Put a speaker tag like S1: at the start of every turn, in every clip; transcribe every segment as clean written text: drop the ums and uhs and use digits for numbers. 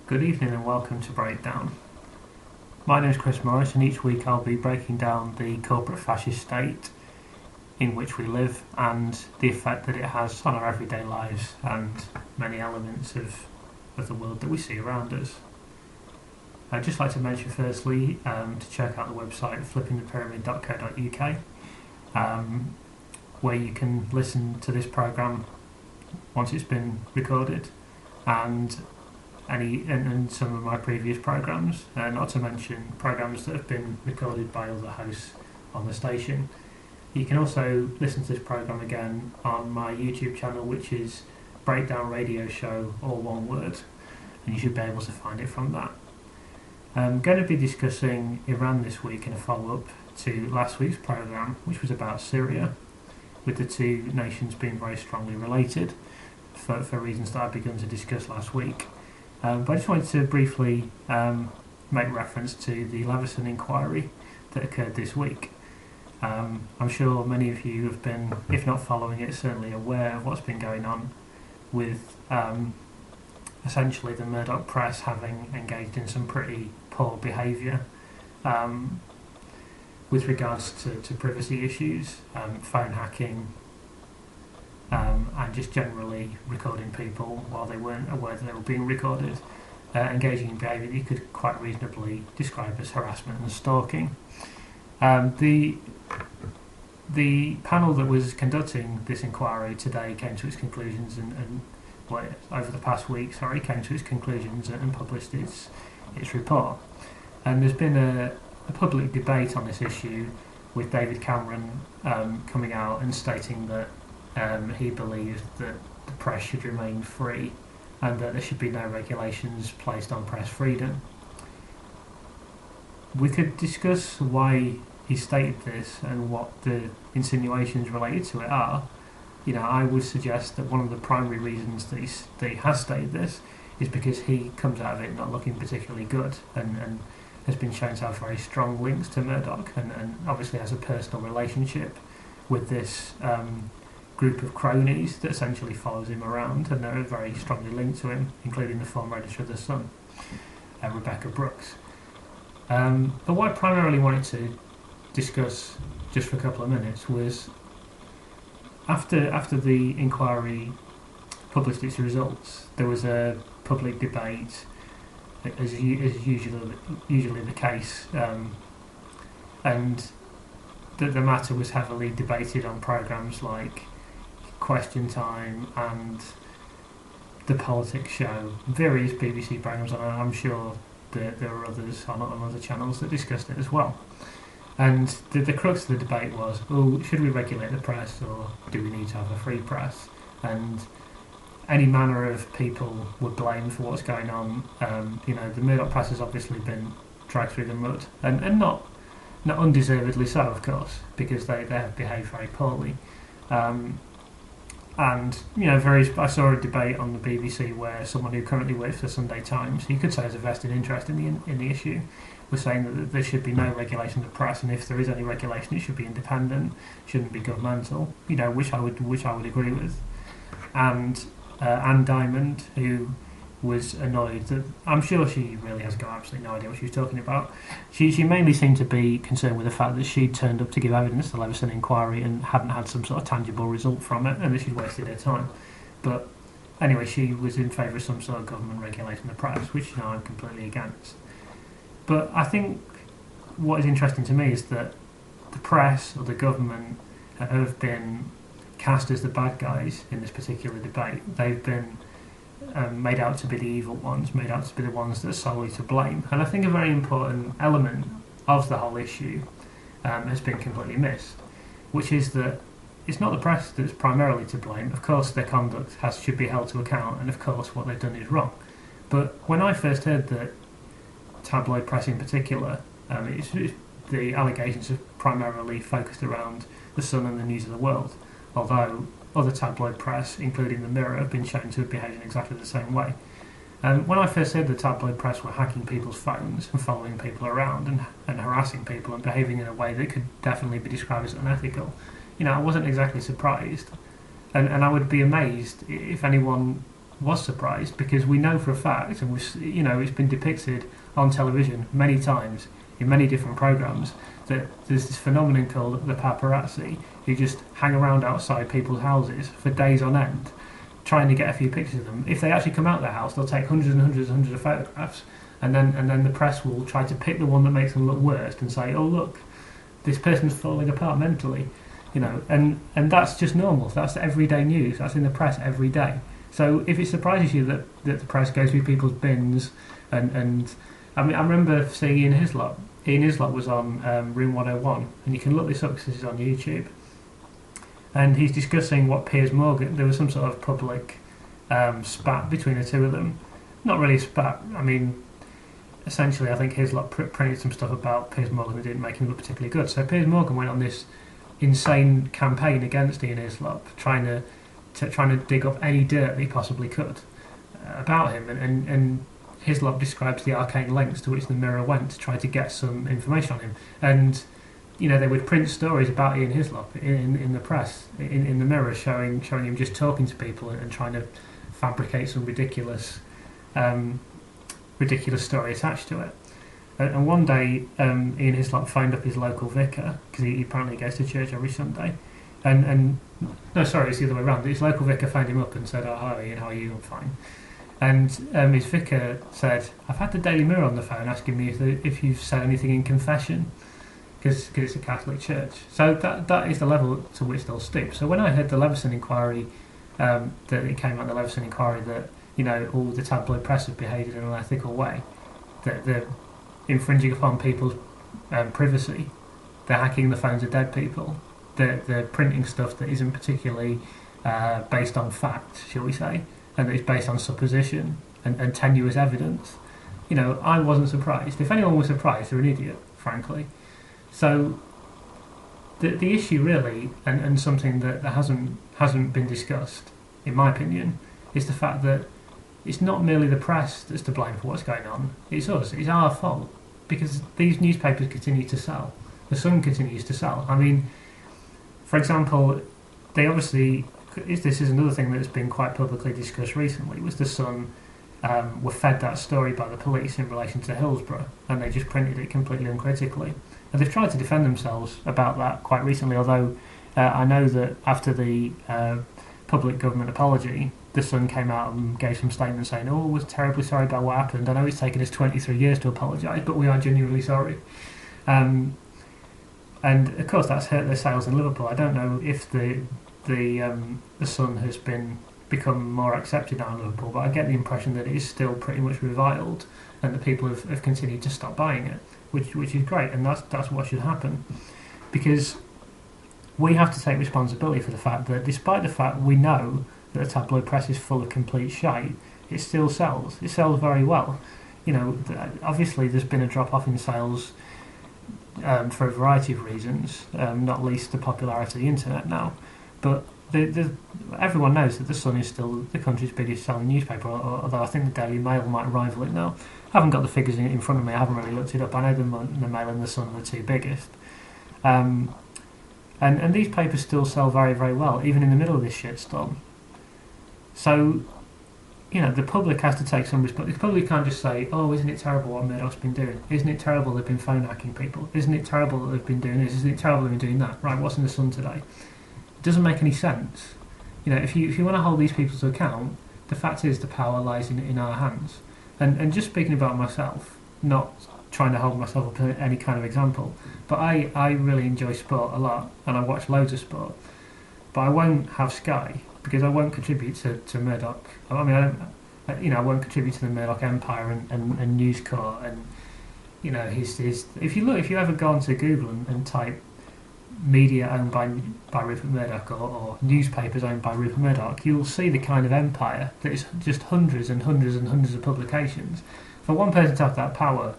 S1: Good evening and welcome to Breakdown. My name is Chris Morris, and each week I'll be breaking down the corporate fascist state in which we live and the effect that it has on our everyday lives and many elements of the world that we see around us. I'd just like to mention firstly to check out the website flippingthepyramid.co.uk, where you can listen to this programme once it's been recorded, and some of my previous programmes, not to mention programmes that have been recorded by other hosts on the station. You can also listen to this programme again on my YouTube channel, which is Breakdown Radio Show, all one word, and you should be able to find it from that. I'm going to be discussing Iran this week in a follow-up to last week's programme, which was about Syria, with the two nations being very strongly related for reasons that I've begun to discuss last week. But I just wanted to briefly make reference to the Leveson inquiry that occurred this week. I'm sure many of you have been, if not following it, certainly aware of what's been going on with essentially the Murdoch press having engaged in some pretty poor behaviour with regards to privacy issues, phone hacking, and just generally recording people while they weren't aware that they were being recorded, engaging in behaviour that you could quite reasonably describe as harassment and stalking. The panel that was conducting this inquiry today came to its conclusions over the past week, came to its conclusions and published its report. And there's been a public debate on this issue, with David Cameron coming out and stating that he believes that the press should remain free and that there should be no regulations placed on press freedom. We could discuss why he stated this and what the insinuations related to it are. I would suggest that one of the primary reasons that he has stated this is because he comes out of it not looking particularly good and has been shown to have very strong links to Murdoch and obviously has a personal relationship with this group of cronies that essentially follows him around, and they're very strongly linked to him, including the former editor of The Sun, Rebecca Brooks. But what I primarily wanted to discuss just for a couple of minutes was after the inquiry published its results, there was a public debate, as usually the case, and the matter was heavily debated on programmes like Question Time and The Politics Show, various BBC programmes, and I'm sure there were others on other channels that discussed it as well. And the crux of the debate was, should we regulate the press or do we need to have a free press? And any manner of people were blamed for what's going on. The Murdoch press has obviously been dragged through the mud, and not undeservedly so, of course, because they have behaved very poorly. I saw a debate on the BBC where someone who currently works for the Sunday Times, you could say has a vested interest in the issue, was saying that there should be no regulation of the press, and if there is any regulation, it should be independent, shouldn't be governmental. Which I would agree with. And Anne Diamond, who was annoyed that, I'm sure she really has got absolutely no idea what she was talking about. She mainly seemed to be concerned with the fact that she'd turned up to give evidence to the Leveson inquiry and hadn't had some sort of tangible result from it, and that she'd wasted her time. But anyway, she was in favour of some sort of government regulating the press, which I'm completely against. But I think what is interesting to me is that the press or the government have been cast as the bad guys in this particular debate. They've been made out to be the evil ones, made out to be the ones that are solely to blame. And I think a very important element of the whole issue has been completely missed, which is that it's not the press that's primarily to blame. Of course, their conduct should be held to account, and of course what they've done is wrong. But when I first heard that tabloid press in particular, the allegations have primarily focused around The Sun and the News of the World, although other tabloid press, including the Mirror, have been shown to have behaved in exactly the same way. And when I first heard the tabloid press were hacking people's phones and following people around and harassing people and behaving in a way that could definitely be described as unethical, I wasn't exactly surprised. And I would be amazed if anyone was surprised, because we know for a fact, and it's been depicted on television many times in many different programs, that there's this phenomenon called the paparazzi, who just hang around outside people's houses for days on end, trying to get a few pictures of them. If they actually come out of their house, they'll take hundreds and hundreds and hundreds of photographs, and then the press will try to pick the one that makes them look worst and say, "Oh, look, this person's falling apart mentally," and that's just normal. That's everyday news. That's in the press every day. So if it surprises you that the press goes through people's bins, and I mean, I remember seeing Ian Hislop. Ian Hislop was on Room 101, and you can look this up because this is on YouTube. And he's discussing what Piers Morgan. There was some sort of public spat between the two of them. Not really a spat. I mean, essentially, I think Hislop printed some stuff about Piers Morgan that didn't make him look particularly good. So Piers Morgan went on this insane campaign against Ian Hislop, trying to dig up any dirt that he possibly could about him, and Hislop describes the arcane lengths to which the Mirror went to try to get some information on him. And they would print stories about Ian Hislop in the press, in the Mirror, showing him just talking to people and trying to fabricate some ridiculous story attached to it. And one day, Ian Hislop phoned up his local vicar, because he apparently goes to church every Sunday. And no, sorry, it's the other way around. His local vicar phoned him up and said, "Oh, hi Ian, how are you? I'm fine." And his vicar said, "I've had the Daily Mirror on the phone asking me if you've said anything in confession," because it's a Catholic church. So that is the level to which they'll stoop. So when I heard the Leveson inquiry, that it came out the Leveson inquiry that all the tabloid press have behaved in an unethical way, that they're infringing upon people's privacy, they're hacking the phones of dead people, they're printing stuff that isn't particularly based on fact, shall we say, and that is based on supposition and tenuous evidence. I wasn't surprised. If anyone was surprised, they're an idiot, frankly. So the issue really, and something that hasn't been discussed, in my opinion, is the fact that it's not merely the press that's to blame for what's going on. It's us. It's our fault, because these newspapers continue to sell. The Sun continues to sell. I mean, for example, they obviously. This is another thing that's been quite publicly discussed recently. Was the Sun were fed that story by the police in relation to Hillsborough, and they just printed it completely uncritically. And they've tried to defend themselves about that quite recently. Although I know that after the public government apology, the Sun came out and gave some statements saying, "Oh, we're terribly sorry about what happened. I know it's taken us 23 years to apologise, but we are genuinely sorry." And of course, that's hurt their sales in Liverpool. I don't know if the Sun has become more accepted now in Liverpool, but I get the impression that it is still pretty much reviled, and that people have continued to stop buying it, which is great, and that's what should happen, because we have to take responsibility for the fact that, despite the fact we know that the tabloid press is full of complete shite, it still sells. It sells very well. Obviously there's been a drop off in sales for a variety of reasons, not least the popularity of the internet now. But everyone knows that the Sun is still the country's biggest selling newspaper, although I think the Daily Mail might rival it now. I haven't got the figures in front of me, I haven't really looked it up. I know the Mail and the Sun are the two biggest. And these papers still sell very, very well, even in the middle of this shitstorm. So, the public has to take some responsibility. The public can't just say, "Oh, isn't it terrible what Murdoch's been doing? Isn't it terrible they've been phone hacking people? Isn't it terrible that they've been doing this? Isn't it terrible they've been doing that? Right, what's in the Sun today?" It doesn't make any sense. If you want to hold these people to account, the fact is the power lies in our hands. And just speaking about myself, not trying to hold myself up to any kind of example, but I really enjoy sport a lot, and I watch loads of sport. But I won't have Sky, because I won't contribute to Murdoch. I mean, I won't contribute to the Murdoch empire and News Corp, and his. If you ever go onto Google and type media owned by Rupert Murdoch or newspapers owned by Rupert Murdoch, you'll see the kind of empire that is just hundreds and hundreds and hundreds of publications. For one person to have that power,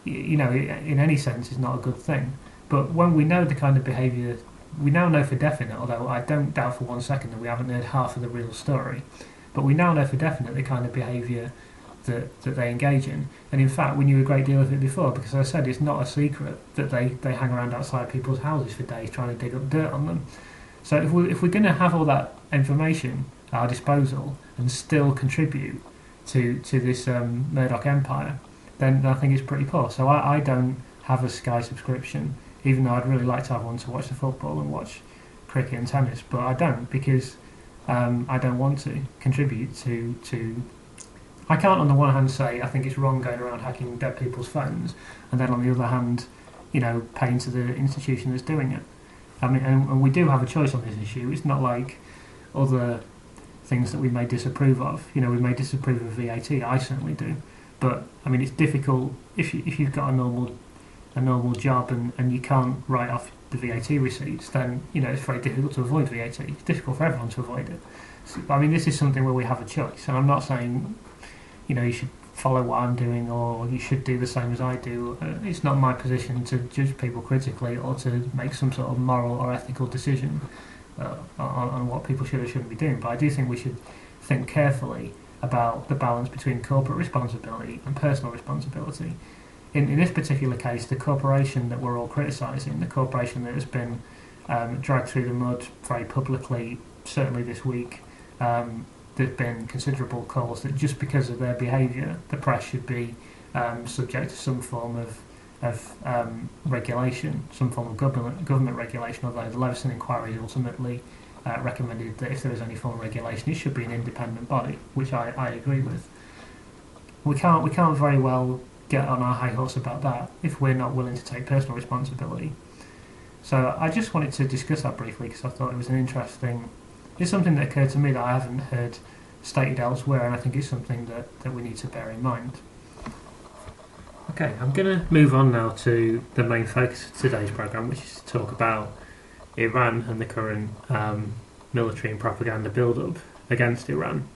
S1: in any sense, is not a good thing. But when we know the kind of behaviour, we now know for definite, although I don't doubt for 1 second that we haven't heard half of the real story, but we now know for definite the kind of behaviour that they engage in. And in fact, we knew a great deal of it before, because as I said, it's not a secret that they hang around outside people's houses for days trying to dig up dirt on them. So if we're going to have all that information, at our disposal and still contribute to this Murdoch empire, then I think it's pretty poor. So I don't have a Sky subscription, even though I'd really like to have one to watch the football and watch cricket and tennis, but I don't because I don't want to contribute to. I can't on the one hand say I think it's wrong going around hacking dead people's phones, and then on the other hand, paying to the institution that's doing it. I mean, and we do have a choice on this issue. It's not like other things that we may disapprove of. We may disapprove of VAT. I certainly do, but I mean, it's difficult if you've got a normal job and you can't write off the VAT receipts. Then it's very difficult to avoid VAT. It's difficult for everyone to avoid it. So, I mean, this is something where we have a choice, and I'm not saying you should follow what I'm doing or you should do the same as I do. It's not my position to judge people critically or to make some sort of moral or ethical decision on what people should or shouldn't be doing. But I do think we should think carefully about the balance between corporate responsibility and personal responsibility. In this particular case, the corporation that we're all criticising, the corporation that has been dragged through the mud very publicly, certainly this week, there's been considerable calls that just because of their behaviour, the press should be subject to some form of regulation, some form of government regulation, although the Leveson inquiry ultimately recommended that if there is any form of regulation, it should be an independent body, which I agree with. We can't very well get on our high horse about that if we're not willing to take personal responsibility. So I just wanted to discuss that briefly because I thought it was an interesting. It's something that occurred to me that I haven't heard stated elsewhere, and I think it's something that we need to bear in mind. Okay, I'm going to move on now to the main focus of today's programme, which is to talk about Iran and the current military and propaganda build-up against Iran.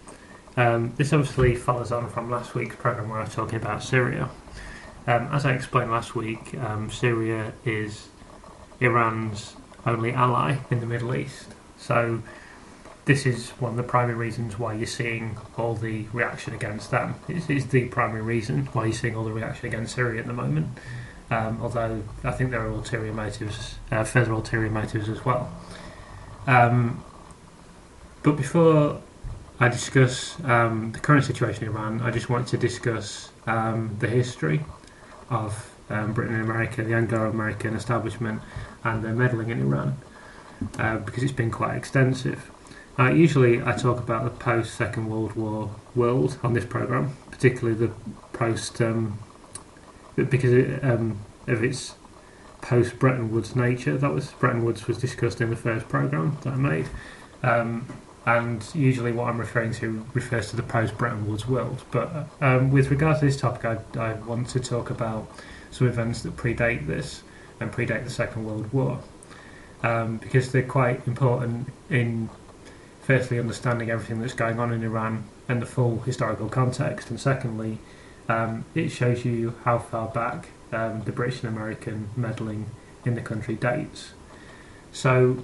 S1: This obviously follows on from last week's programme where I was talking about Syria. As I explained last week, Syria is Iran's only ally in the Middle East. So this is one of the primary reasons why you're seeing all the reaction against them. It's the primary reason why you're seeing all the reaction against Syria at the moment. Although I think there are ulterior motives, further ulterior motives as well. But before I discuss the current situation in Iran, I just want to discuss the history of Britain and America, the Anglo American establishment, and their meddling in Iran, because it's been quite extensive. Usually I talk about the post-Second World War world on this programme, particularly the post, because of its post-Bretton Woods nature. Bretton Woods was discussed in the first programme that I made, and usually what I'm referring to refers to the post-Bretton Woods world. But with regards to this topic, I want to talk about some events that predate this and predate the Second World War, because they're quite important in firstly understanding everything that's going on in Iran and the full historical context, and secondly it shows you how far back the British and American meddling in the country dates. So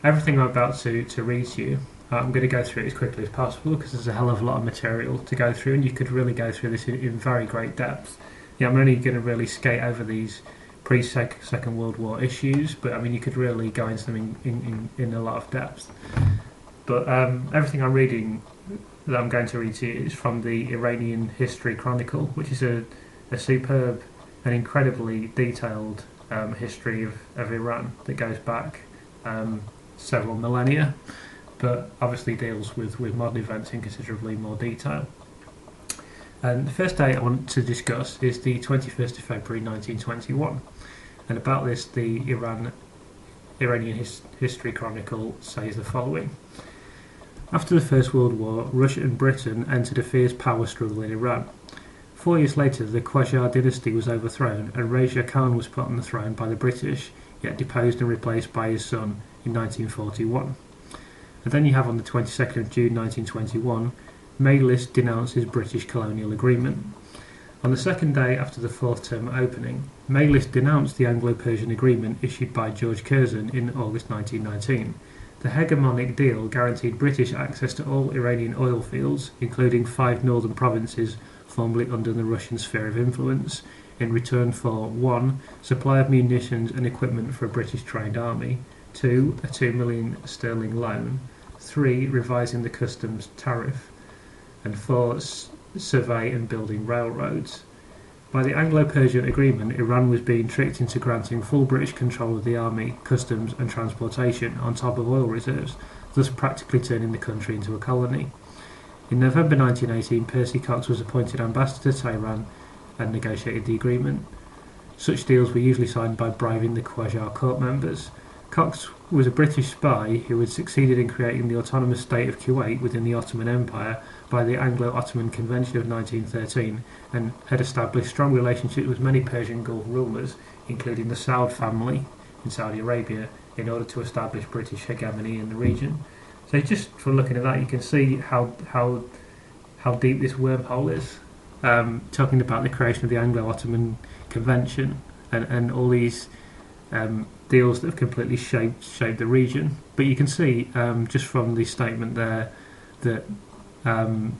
S1: everything I'm about to read to you, I'm going to go through it as quickly as possible because there's a hell of a lot of material to go through, and you could really go through this in very great depth. I'm only going to really skate over these pre-Second World War issues, but I mean you could really go into them in a lot of depth. But everything I'm reading, that I'm going to read to you, is from the Iranian History Chronicle, which is a superb and incredibly detailed history of Iran that goes back several millennia, but obviously deals with modern events in considerably more detail. And the first date I want to discuss is the 21st of February 1921. And about this, the Iranian History Chronicle says the following. After the First World War, Russia and Britain entered a fierce power struggle in Iran. 4 years later, the Qajar dynasty was overthrown and Reza Khan was put on the throne by the British, yet deposed and replaced by his son in 1941. And then you have on the 22nd of June 1921, Maylis denounces British colonial agreement. On the second day after the fourth term opening, Maylis denounced the Anglo-Persian agreement issued by George Curzon in August 1919. The hegemonic deal guaranteed British access to all Iranian oil fields, including 5 northern provinces formerly under the Russian sphere of influence, in return for 1. Supply of munitions and equipment for a British trained army, 2. A £2 million loan, 3. Revising the customs tariff, and 4. Survey and building railroads. By the Anglo-Persian Agreement, Iran was being tricked into granting full British control of the army, customs and transportation on top of oil reserves, thus practically turning the country into a colony. In November 1918, Percy Cox was appointed ambassador to Tehran and negotiated the agreement. Such deals were usually signed by bribing the Qajar court members. Cox was a British spy who had succeeded in creating the autonomous state of Kuwait within the Ottoman Empire by the Anglo-Ottoman Convention of 1913 and had established strong relationships with many Persian Gulf rulers, including the Saud family in Saudi Arabia, in order to establish British hegemony in the region. So just from looking at that, you can see how deep this wormhole is. Talking about the creation of the Anglo-Ottoman Convention and all these deals that have completely shaped the region. But you can see just from the statement there that all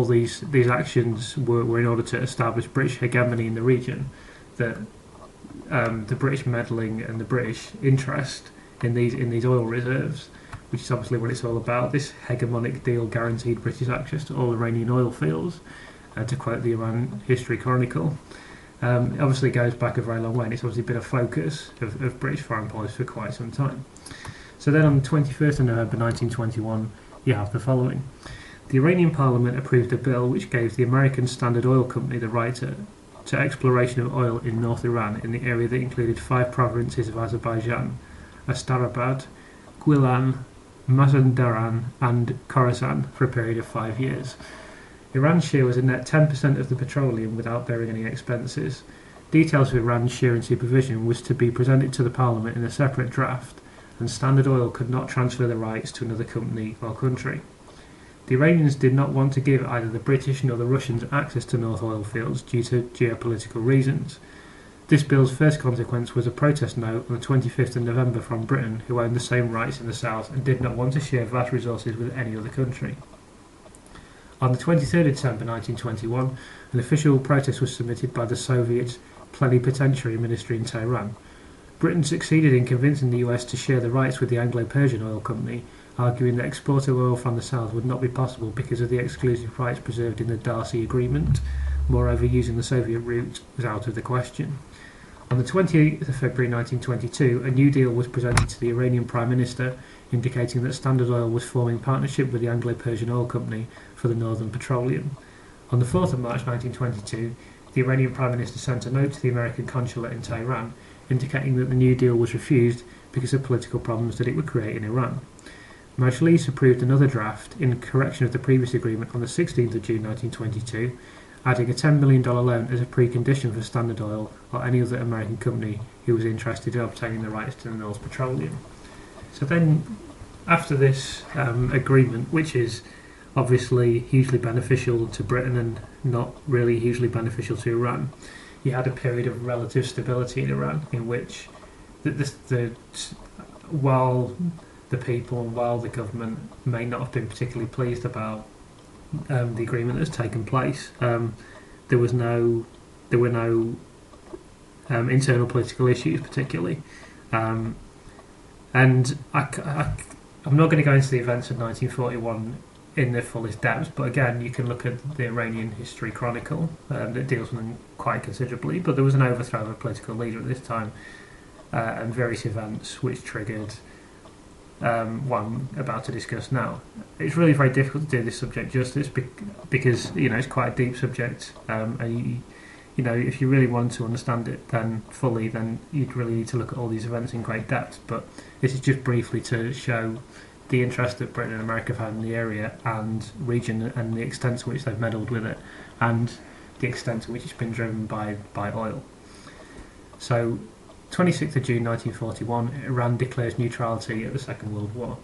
S1: these actions were in order to establish British hegemony in the region. That the British meddling and the British interest in these oil reserves, which is obviously what it's all about. This hegemonic deal guaranteed British access to all Iranian oil fields, to quote the Iran History Chronicle. Obviously goes back a very long way, and it's obviously been a focus of British foreign policy for quite some time. So then on the 21st of November 1921, you have the following. The Iranian Parliament approved a bill which gave the American Standard Oil Company the right to exploration of oil in North Iran in the area that included 5 provinces of Azerbaijan: Astarabad, Gilan, Mazandaran and Khorasan for a period of 5 years. Iran's share was a net 10% of the petroleum without bearing any expenses. Details of Iran's share and supervision was to be presented to the Parliament in a separate draft, and Standard Oil could not transfer the rights to another company or country. The Iranians did not want to give either the British nor the Russians access to North oil fields due to geopolitical reasons. This bill's first consequence was a protest note on the 25th of November from Britain, who owned the same rights in the south and did not want to share vast resources with any other country. On the 23rd of December 1921, an official protest was submitted by the Soviet Plenipotentiary Ministry in Tehran. Britain succeeded in convincing the US to share the rights with the Anglo-Persian Oil Company, arguing that export of oil from the south would not be possible because of the exclusive rights preserved in the Darcy Agreement. Moreover, using the Soviet route was out of the question. On the 28th of February 1922, a new deal was presented to the Iranian Prime Minister, indicating that Standard Oil was forming partnership with the Anglo-Persian Oil Company for the Northern Petroleum. On the 4th of March 1922, the Iranian Prime Minister sent a note to the American consulate in Tehran, indicating that the new deal was refused because of political problems that it would create in Iran. Majlis approved another draft in correction of the previous agreement on the 16th of June 1922, adding a $10 million loan as a precondition for Standard Oil or any other American company who was interested in obtaining the rights to the North Petroleum. So then, after this agreement, which is obviously hugely beneficial to Britain and not really hugely beneficial to Iran, you had a period of relative stability in Iran in which while the people and while the government may not have been particularly pleased about the agreement that's taken place, there were no internal political issues particularly, and I'm not going to go into the events of 1941 in their fullest depth, but again you can look at the Iranian History Chronicle that deals with them quite considerably. But there was an overthrow of a political leader at this time, and various events which triggered what I'm about to discuss now. It's really very difficult to do this subject justice because it's quite a deep subject, and if you really want to understand it then fully, then you'd really need to look at all these events in great depth. But this is just briefly to show the interest that Britain and America have had in the area and region, and the extent to which they've meddled with it, and the extent to which it's been driven by oil. So 26th of June 1941, Iran declares neutrality at the Second World War.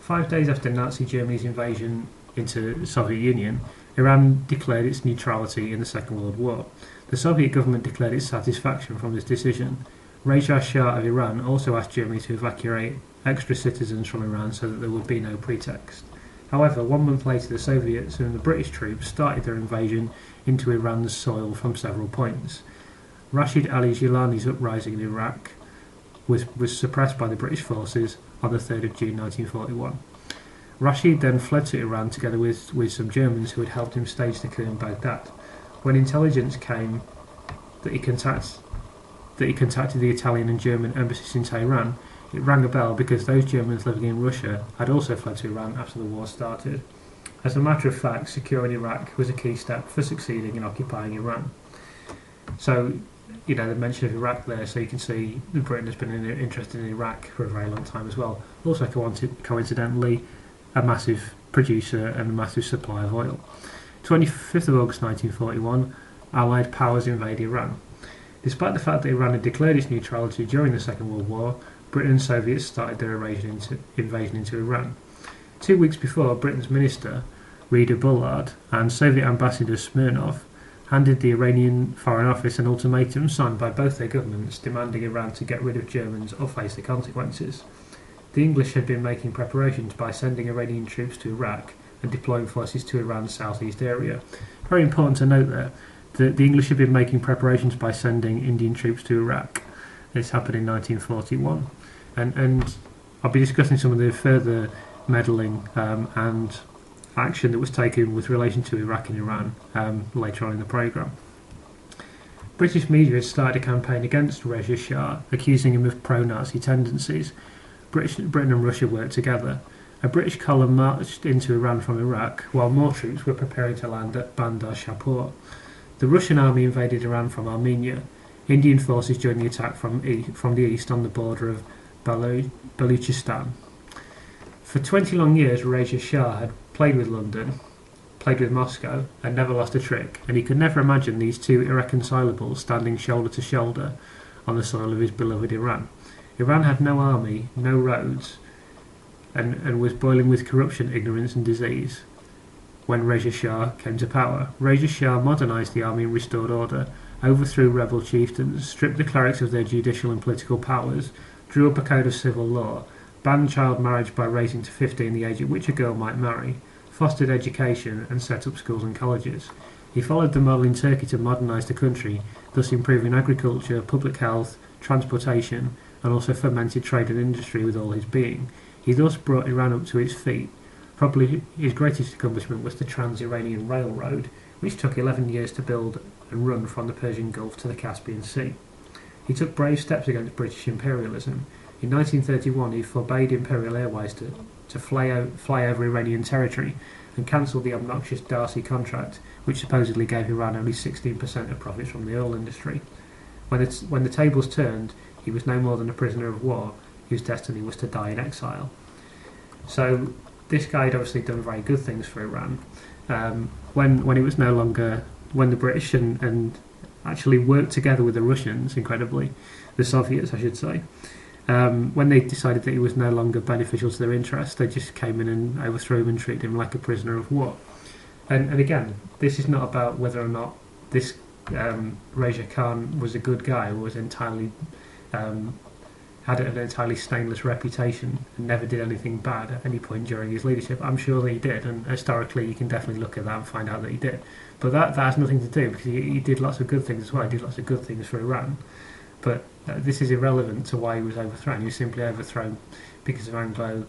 S1: 5 days after Nazi Germany's invasion into the Soviet Union, Iran declared its neutrality in the Second World War. The Soviet government declared its satisfaction from this decision. Reza Shah of Iran also asked Germany to evacuate extra citizens from Iran so that there would be no pretext. However, 1 month later the Soviets and the British troops started their invasion into Iran's soil from several points. Rashid Ali Gilani's uprising in Iraq was suppressed by the British forces on the 3rd of June 1941. Rashid then fled to Iran together with some Germans who had helped him stage the coup in Baghdad. When intelligence came that he contacted the Italian and German embassies in Tehran, it rang a bell because those Germans living in Russia had also fled to Iran after the war started. As a matter of fact, securing Iraq was a key step for succeeding in occupying Iran. So, the mention of Iraq there, so you can see that Britain has been interested in Iraq for a very long time as well. Also, coincidentally, a massive producer and a massive supply of oil. 25th of August 1941, Allied powers invade Iran. Despite the fact that Iran had declared its neutrality during the Second World War, Britain and Soviets started their invasion into Iran. 2 weeks before, Britain's minister, Reda Bullard, and Soviet ambassador Smirnov handed the Iranian Foreign Office an ultimatum signed by both their governments demanding Iran to get rid of Germans or face the consequences. The English had been making preparations by sending Iranian troops to Iraq and deploying forces to Iran's southeast area. Very important to note there that the English had been making preparations by sending Indian troops to Iraq. This happened in 1941. And I'll be discussing some of the further meddling and action that was taken with relation to Iraq and Iran later on in the programme. British media had started a campaign against Reza Shah, accusing him of pro-Nazi tendencies. Britain and Russia worked together. A British column marched into Iran from Iraq, while more troops were preparing to land at Bandar Shapur. The Russian army invaded Iran from Armenia. Indian forces joined the attack from the east on the border of Baluchistan. For 20 long years, Reza Shah had played with London, played with Moscow, and never lost a trick, and he could never imagine these two irreconcilables standing shoulder to shoulder on the soil of his beloved Iran. Iran had no army, no roads, and was boiling with corruption, ignorance and disease when Reza Shah came to power. Reza Shah modernised the army and restored order, overthrew rebel chieftains, stripped the clerics of their judicial and political powers, drew up a code of civil law, banned child marriage by raising to 15 the age at which a girl might marry, fostered education and set up schools and colleges. He followed the model in Turkey to modernise the country, thus improving agriculture, public health, transportation, and also fomented trade and industry with all his being. He thus brought Iran up to its feet. Probably his greatest accomplishment was the Trans-Iranian Railroad, which took 11 years to build and run from the Persian Gulf to the Caspian Sea. He took brave steps against British imperialism. In 1931 he forbade Imperial Airways to fly over Iranian territory and cancelled the obnoxious Darcy contract, which supposedly gave Iran only 16% of profits from the oil industry. When the tables turned, he was no more than a prisoner of war, whose destiny was to die in exile. So this guy had obviously done very good things for Iran. When it was no longer, when the British and actually worked together with the Russians, incredibly, the Soviets I should say, when they decided that he was no longer beneficial to their interests, they just came in and overthrew him and treated him like a prisoner of war. And again, this is not about whether or not this Reza Khan was a good guy or was entirely had an entirely stainless reputation and never did anything bad at any point during his leadership. I'm sure that he did, and historically you can definitely look at that and find out that he did. But that has nothing to do, because he did lots of good things as well. He did lots of good things for Iran. But this is irrelevant to why he was overthrown. He was simply overthrown because of Anglo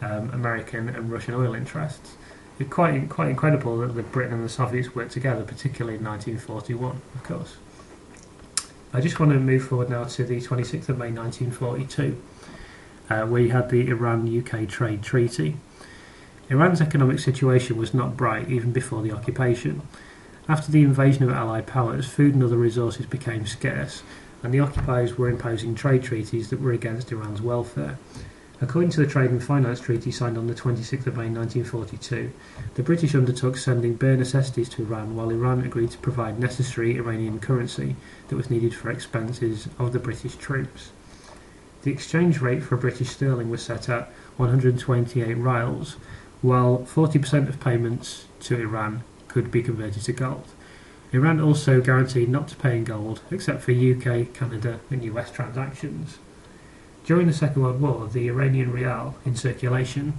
S1: American and Russian oil interests. It's quite incredible that the Britain and the Soviets worked together, particularly in 1941, of course. I just want to move forward now to the 26th of May 1942, where you had the Iran-UK trade treaty. Iran's economic situation was not bright even before the occupation. After the invasion of Allied powers, food and other resources became scarce, and the occupiers were imposing trade treaties that were against Iran's welfare. According to the Trade and Finance Treaty signed on the 26th of May 1942, the British undertook sending bare necessities to Iran, while Iran agreed to provide necessary Iranian currency that was needed for expenses of the British troops. The exchange rate for British sterling was set at 128 rials, while 40% of payments to Iran could be converted to gold. Iran also guaranteed not to pay in gold, except for UK, Canada and US transactions. During the Second World War, the Iranian rial in circulation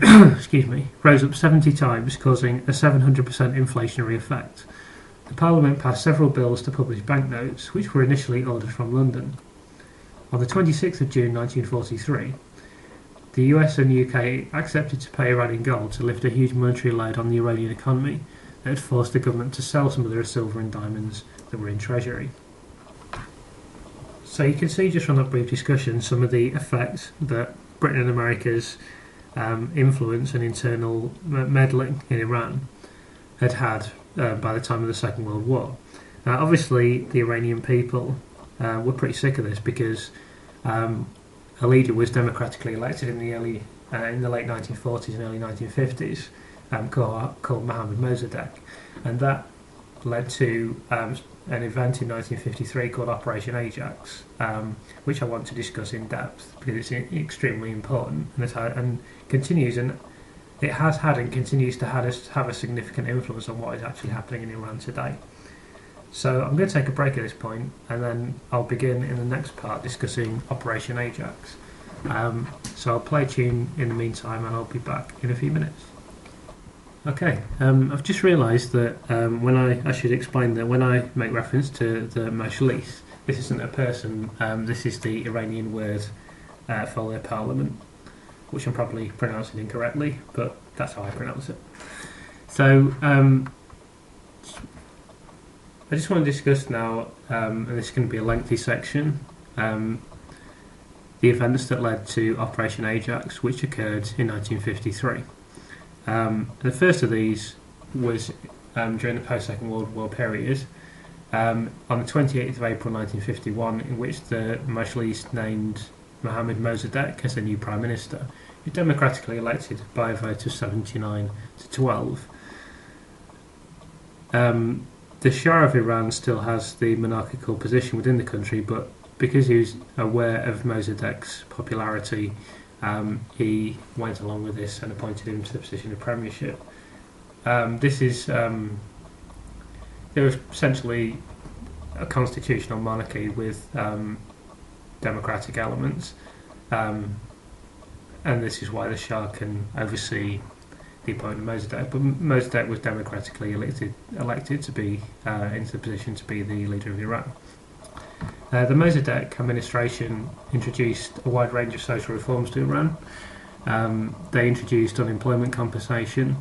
S1: rose up 70 times, causing a 700% inflationary effect. The Parliament passed several bills to publish banknotes, which were initially ordered from London. On the 26th of June 1943, the US and UK accepted to pay Iranian gold to lift a huge monetary load on the Iranian economy that had forced the government to sell some of their silver and diamonds that were in treasury. So you can see just from that brief discussion some of the effects that Britain and America's influence and internal meddling in Iran had by the time of the Second World War. Obviously, the Iranian people were pretty sick of this because a leader was democratically elected in the late 1940s and early 1950s, called Mohammad Mossadegh, and that led to an event in 1953 called Operation Ajax, which I want to discuss in depth because it's extremely important and it has had and continues to have a significant influence on what is actually happening in Iran today. So I'm going to take a break at this point, and then I'll begin in the next part discussing Operation Ajax. So I'll play a tune in the meantime, and I'll be back in a few minutes. Okay, I've just realised that I should explain that when I make reference to the Majlis, this isn't a person, this is the Iranian word for their parliament, which I'm probably pronouncing incorrectly, but that's how I pronounce it. So I just want to discuss now, and this is going to be a lengthy section, the events that led to Operation Ajax, which occurred in 1953. The first of these was during the post-Second World War period, on the 28th of April 1951, in which the Majlis named Mohammad Mossadegh as the new Prime Minister, who was democratically elected by a vote of 79 to 12. The Shah of Iran still has the monarchical position within the country, but because he was aware of Mossadegh's popularity, he went along with this and appointed him to the position of premiership. There was essentially a constitutional monarchy with democratic elements, and this is why the Shah can oversee the appointment of Mossadegh. But Mossadegh was democratically elected to be into the position to be the leader of Iran. The Mossadegh administration introduced a wide range of social reforms to Iran. They introduced unemployment compensation.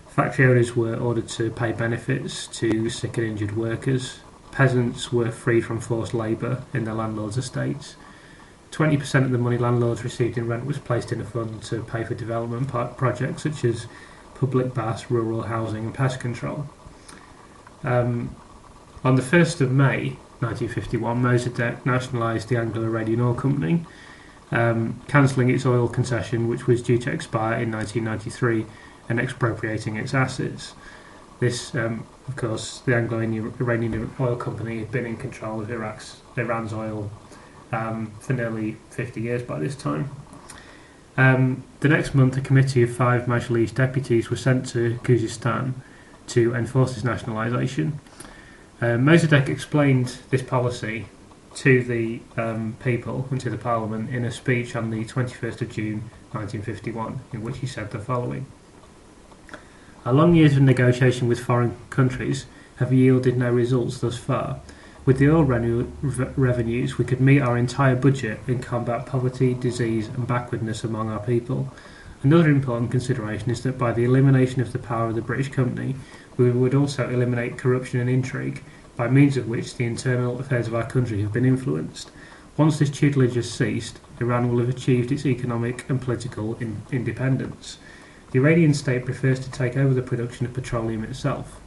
S1: Factory owners were ordered to pay benefits to sick and injured workers. Peasants were freed from forced labour in their landlords' estates. 20% of the money landlords received in rent was placed in a fund to pay for development projects such as public baths, rural housing and pest control. On the 1st of May 1951, Mossadegh nationalised the Anglo American oil company, cancelling its oil concession, which was due to expire in 1993, and expropriating its assets. This, of course, the Anglo American oil company had been in control of Iran's oil for nearly 50 years by this time. The next month, a committee of 5 Majlis deputies were sent to Khuzestan to enforce this nationalisation. Mossadegh explained this policy to the people and to the parliament in a speech on the 21st of June 1951, in which he said the following: "Our long years of negotiation with foreign countries have yielded no results thus far. With the oil revenues, we could meet our entire budget and combat poverty, disease and backwardness among our people. Another important consideration is that by the elimination of the power of the British company, we would also eliminate corruption and intrigue, by means of which the internal affairs of our country have been influenced. Once this tutelage has ceased, Iran will have achieved its economic and political independence. The Iranian state prefers to take over the production of petroleum itself.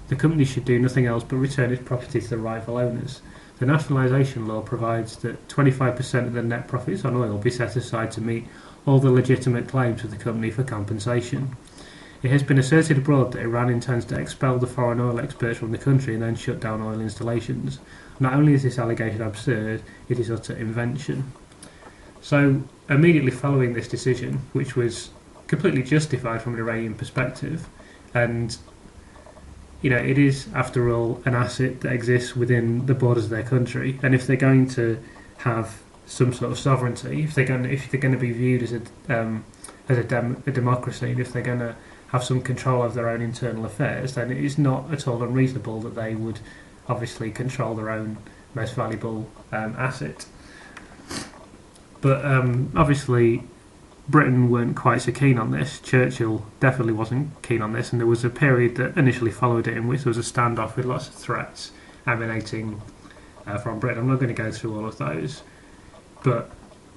S1: The company should do nothing else but return its property to the rightful owners. The nationalisation law provides that 25% of the net profits on oil be set aside to meet all the legitimate claims of the company for compensation. It has been asserted abroad that Iran intends to expel the foreign oil exports from the country and then shut down oil installations. Not only is this allegation absurd, it is utter invention." So, immediately following this decision, which was completely justified from an Iranian perspective, and it is, after all, an asset that exists within the borders of their country, and if they're going to have some sort of sovereignty, if they're going to be viewed as a democracy, and if they're going to have some control of their own internal affairs, then it is not at all unreasonable that they would obviously control their own most valuable asset. But obviously, Britain weren't quite so keen on this. Churchill definitely wasn't keen on this, and there was a period that initially followed it in which there was a standoff with lots of threats emanating from Britain. I'm not going to go through all of those, but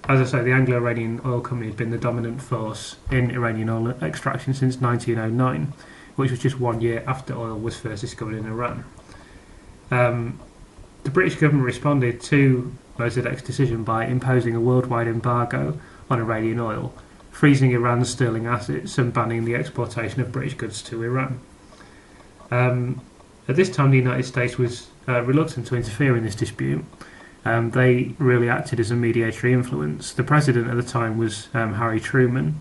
S1: as I say, the Anglo Iranian Oil Company had been the dominant force in Iranian oil extraction since 1909, which was just 1 year after oil was first discovered in Iran. The British government responded to Mossadegh's decision by imposing a worldwide embargo on Iranian oil, freezing Iran's sterling assets and banning the exportation of British goods to Iran. At this time, the United States was reluctant to interfere in this dispute. They really acted as a mediatory influence. The president at the time was Harry Truman,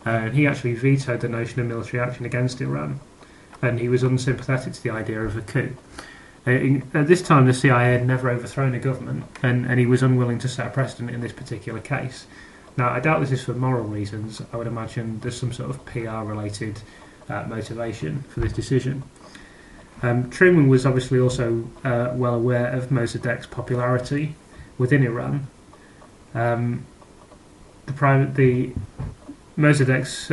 S1: and he actually vetoed the notion of military action against Iran, and he was unsympathetic to the idea of a coup. At this time, the CIA had never overthrown a government, and he was unwilling to set a precedent in this particular case. Now, I doubt this is for moral reasons. I would imagine there's some sort of PR-related motivation for this decision. Truman was obviously also well aware of Mossadegh's popularity within Iran. Mossadegh's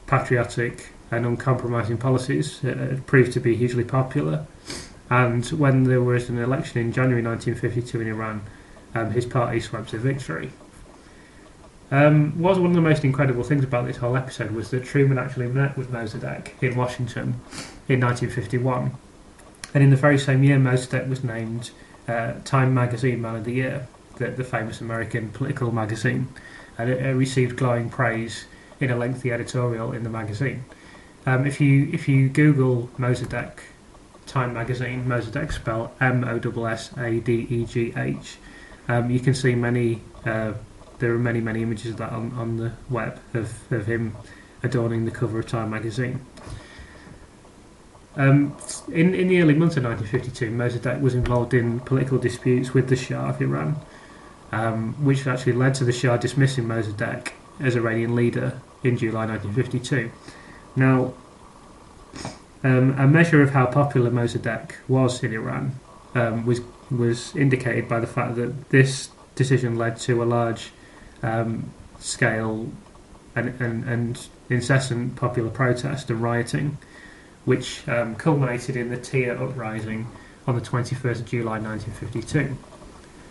S1: patriotic and uncompromising policies proved to be hugely popular, and when there was an election in January 1952 in Iran, his party swept to victory. Was one of the most incredible things about this whole episode was that Truman actually met with Mossadegh in Washington in 1951, and in the very same year Mossadegh was named Time Magazine Man of the Year, the famous American political magazine, and it received glowing praise in a lengthy editorial in the magazine. If you Google Mossadegh Time Magazine, Mossadegh spelled Mossadegh, you can see many. There are many images of that on the web of him adorning the cover of Time magazine. In the early months of 1952, Mossadegh was involved in political disputes with the Shah of Iran, which actually led to the Shah dismissing Mossadegh as Iranian leader in July 1952. Now, a measure of how popular Mossadegh was in Iran was indicated by the fact that this decision led to a large scale and incessant popular protest and rioting, which culminated in the Tia uprising on the 21st of July 1952.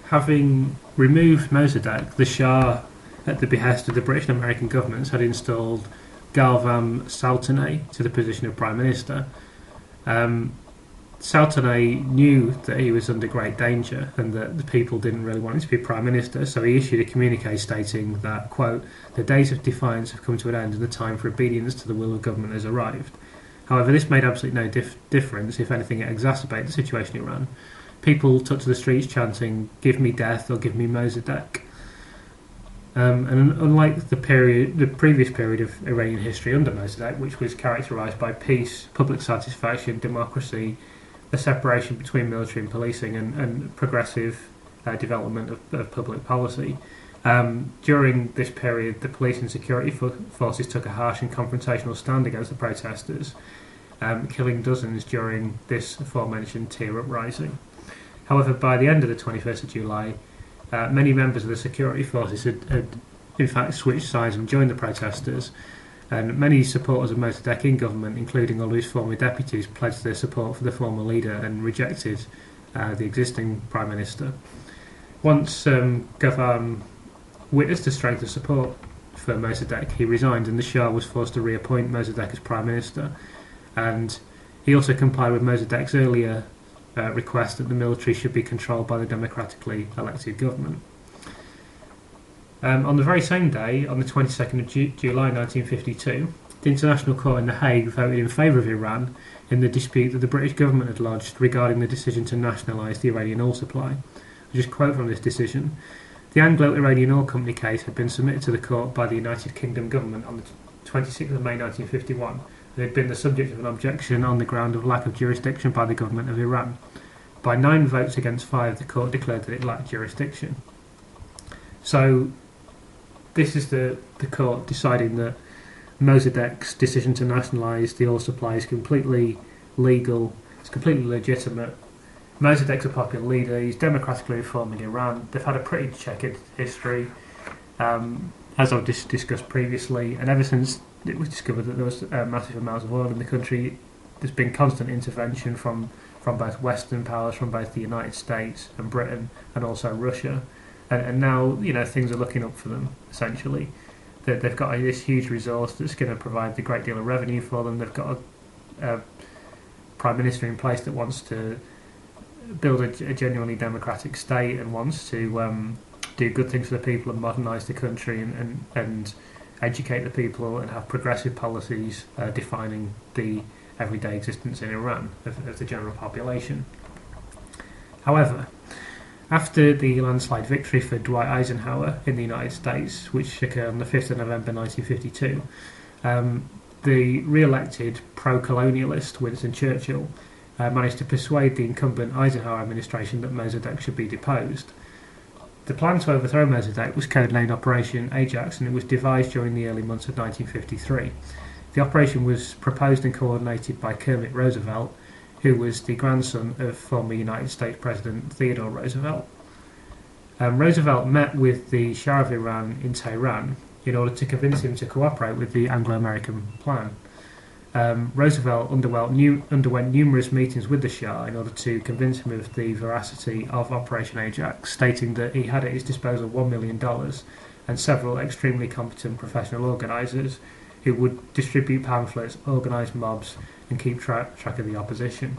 S1: Having removed Mossadegh, the Shah, at the behest of the British and American governments, had installed Galvam Saltaneh to the position of Prime Minister. Saltaneh knew that he was under great danger and that the people didn't really want him to be Prime Minister, so he issued a communique stating that, quote, "The days of defiance have come to an end and the time for obedience to the will of government has arrived." However, this made absolutely no difference. If anything, it exacerbated the situation in Iran. People took to the streets chanting, "Give me death or give me Mossadegh." And unlike the previous period of Iranian history under Mossadegh, which was characterised by peace, public satisfaction, democracy, a separation between military and policing, and progressive development of public policy. During this period, the police and security forces took a harsh and confrontational stand against the protesters, killing dozens during this aforementioned Tia uprising. However, by the end of the 21st of July, many members of the security forces had in fact switched sides and joined the protesters, and many supporters of Mossadegh in government, including all of his former deputies, pledged their support for the former leader and rejected the existing Prime Minister. Once Gavan witnessed the strength of support for Mossadegh, he resigned and the Shah was forced to reappoint Mossadegh as Prime Minister, and he also complied with Mossadegh's earlier request that the military should be controlled by the democratically elected government. On the very same day, on the 22nd of July 1952, the International Court in The Hague voted in favour of Iran in the dispute that the British government had lodged regarding the decision to nationalise the Iranian oil supply. I'll just quote from this decision. The Anglo American Oil Company case had been submitted to the court by the United Kingdom government on the 26th of May 1951 and had been the subject of an objection on the ground of lack of jurisdiction by the government of Iran. By 9 votes against 5, the court declared that it lacked jurisdiction. So this is the court deciding that Mossadegh's decision to nationalise the oil supply is completely legal, it's completely legitimate. Mossadegh's a popular leader, he's democratically reforming Iran, they've had a pretty checkered history, As I've discussed previously, and ever since it was discovered that there was massive amounts of oil in the country, there's been constant intervention from both Western powers, from both the United States and Britain, and also Russia. And now, things are looking up for them, essentially. They've got this huge resource that's going to provide a great deal of revenue for them. They've got a Prime Minister in place that wants to build a genuinely democratic state and wants to do good things for the people and modernise the country and educate the people and have progressive policies defining the everyday existence in Iran of the general population. However, after the landslide victory for Dwight Eisenhower in the United States, which occurred on the 5th of November 1952, the re-elected pro-colonialist Winston Churchill managed to persuade the incumbent Eisenhower administration that Mossadegh should be deposed. The plan to overthrow Mossadegh was codenamed Operation Ajax, and it was devised during the early months of 1953. The operation was proposed and coordinated by Kermit Roosevelt, who was the grandson of former United States President Theodore Roosevelt. Roosevelt met with the Shah of Iran in Tehran in order to convince him to cooperate with the Anglo American plan. Roosevelt underwent numerous meetings with the Shah in order to convince him of the veracity of Operation Ajax, stating that he had at his disposal $1 million and several extremely competent professional organisers who would distribute pamphlets, organise mobs and keep track of the opposition.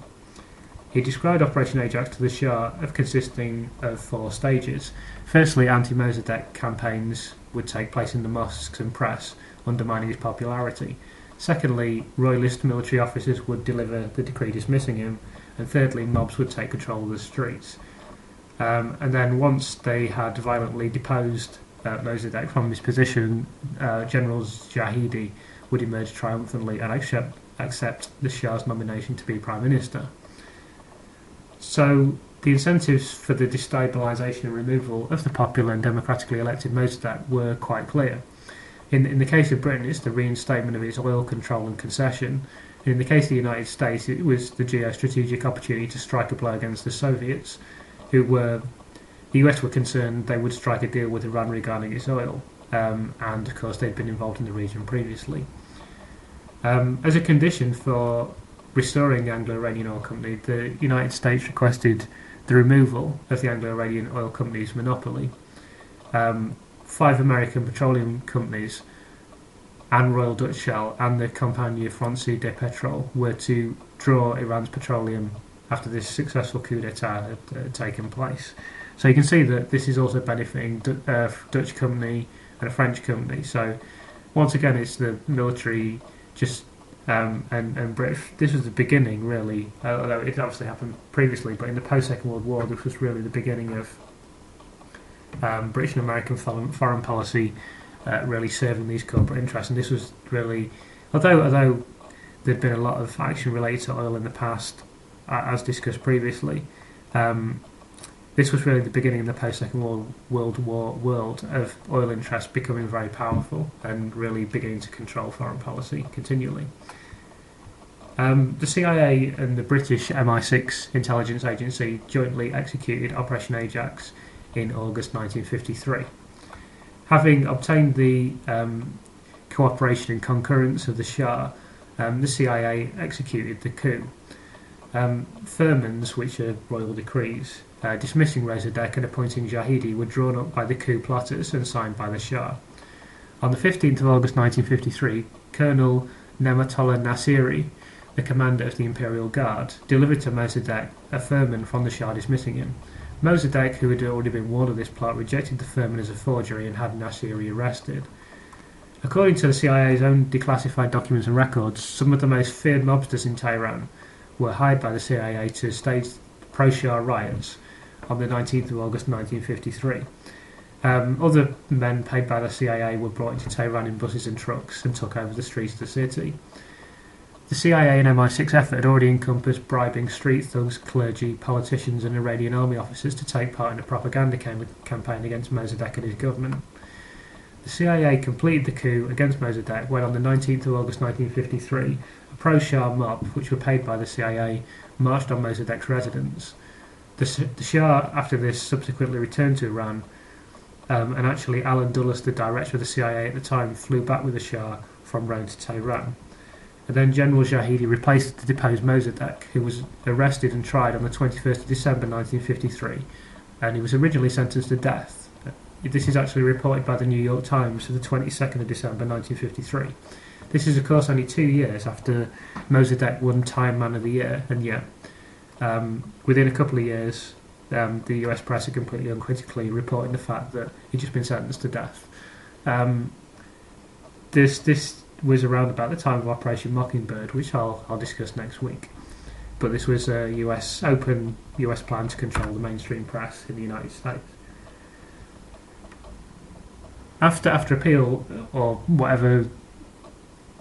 S1: He described Operation Ajax to the Shah as consisting of 4 stages. Firstly, anti-Mossadegh campaigns would take place in the mosques and press, undermining his popularity. Secondly, royalist military officers would deliver the decree dismissing him. And thirdly, mobs would take control of the streets. And then once they had violently deposed Mossadegh from his position, Generals Jahidi would emerge triumphantly and accept the Shah's nomination to be Prime Minister. So the incentives for the destabilisation and removal of the popular and democratically elected Mossadegh were quite clear. In the case of Britain, it's the reinstatement of its oil control and concession. And in the case of the United States, it was the geostrategic opportunity to strike a blow against the Soviets, the US were concerned they would strike a deal with Iran regarding its oil, and of course they'd been involved in the region previously. As a condition for restoring the Anglo-Iranian Oil Company, the United States requested the removal of the Anglo-Iranian Oil Company's monopoly. 5 American petroleum companies and Royal Dutch Shell and the Compagnie Française de Pétrole were to draw Iran's petroleum after this successful coup d'etat had taken place. So you can see that this is also benefiting a Dutch company and a French company. So once again, it's the military and British. This was the beginning, really, although it obviously happened previously, but in the post-Second World War, this was really the beginning of British and American foreign policy really serving these corporate interests. And this was really, although there'd been a lot of action related to oil in the past, as discussed previously, this was really the beginning in the post-Second World War world of oil interests becoming very powerful and really beginning to control foreign policy continually. The CIA and the British MI6 intelligence agency jointly executed Operation Ajax in August 1953. Having obtained the cooperation and concurrence of the Shah, the CIA executed the coup. Firmans, which are royal decrees, dismissing Mossadegh and appointing Jahidi, were drawn up by the coup plotters and signed by the Shah. On the 15th of August 1953, Colonel Nematollah Nasiri, the commander of the Imperial Guard, delivered to Mossadegh a firman from the Shah dismissing him. Mossadegh, who had already been warned of this plot, rejected the firman as a forgery and had Nasiri arrested. According to the CIA's own declassified documents and records, some of the most feared mobsters in Tehran were hired by the CIA to stage pro-Shah riots on the 19th of August 1953. Other men paid by the CIA were brought into Tehran in buses and trucks and took over the streets of the city. The CIA and MI6 effort had already encompassed bribing street thugs, clergy, politicians and Iranian army officers to take part in a propaganda campaign against Mossadegh and his government. The CIA completed the coup against Mossadegh when on the 19th of August 1953 a pro-Shah mob, which were paid by the CIA, marched on Mossadegh's residence. The Shah, after this, subsequently returned to Iran And actually, Alan Dulles, the director of the CIA at the time, flew back with the Shah from Rome to Tehran. And then General Jahidi replaced the deposed Mossadegh, who was arrested and tried on the 21st of December 1953, and he was originally sentenced to death. This is actually reported by the New York Times for the 22nd of December 1953. This is, of course, only 2 years after Mossadegh won Time Man of the Year, and yet, within a couple of years, the US press are completely uncritically reporting the fact that he'd just been sentenced to death. This was around about the time of Operation Mockingbird, which I'll discuss next week. But this was a open US plan to control the mainstream press in the United States. After appeal, or whatever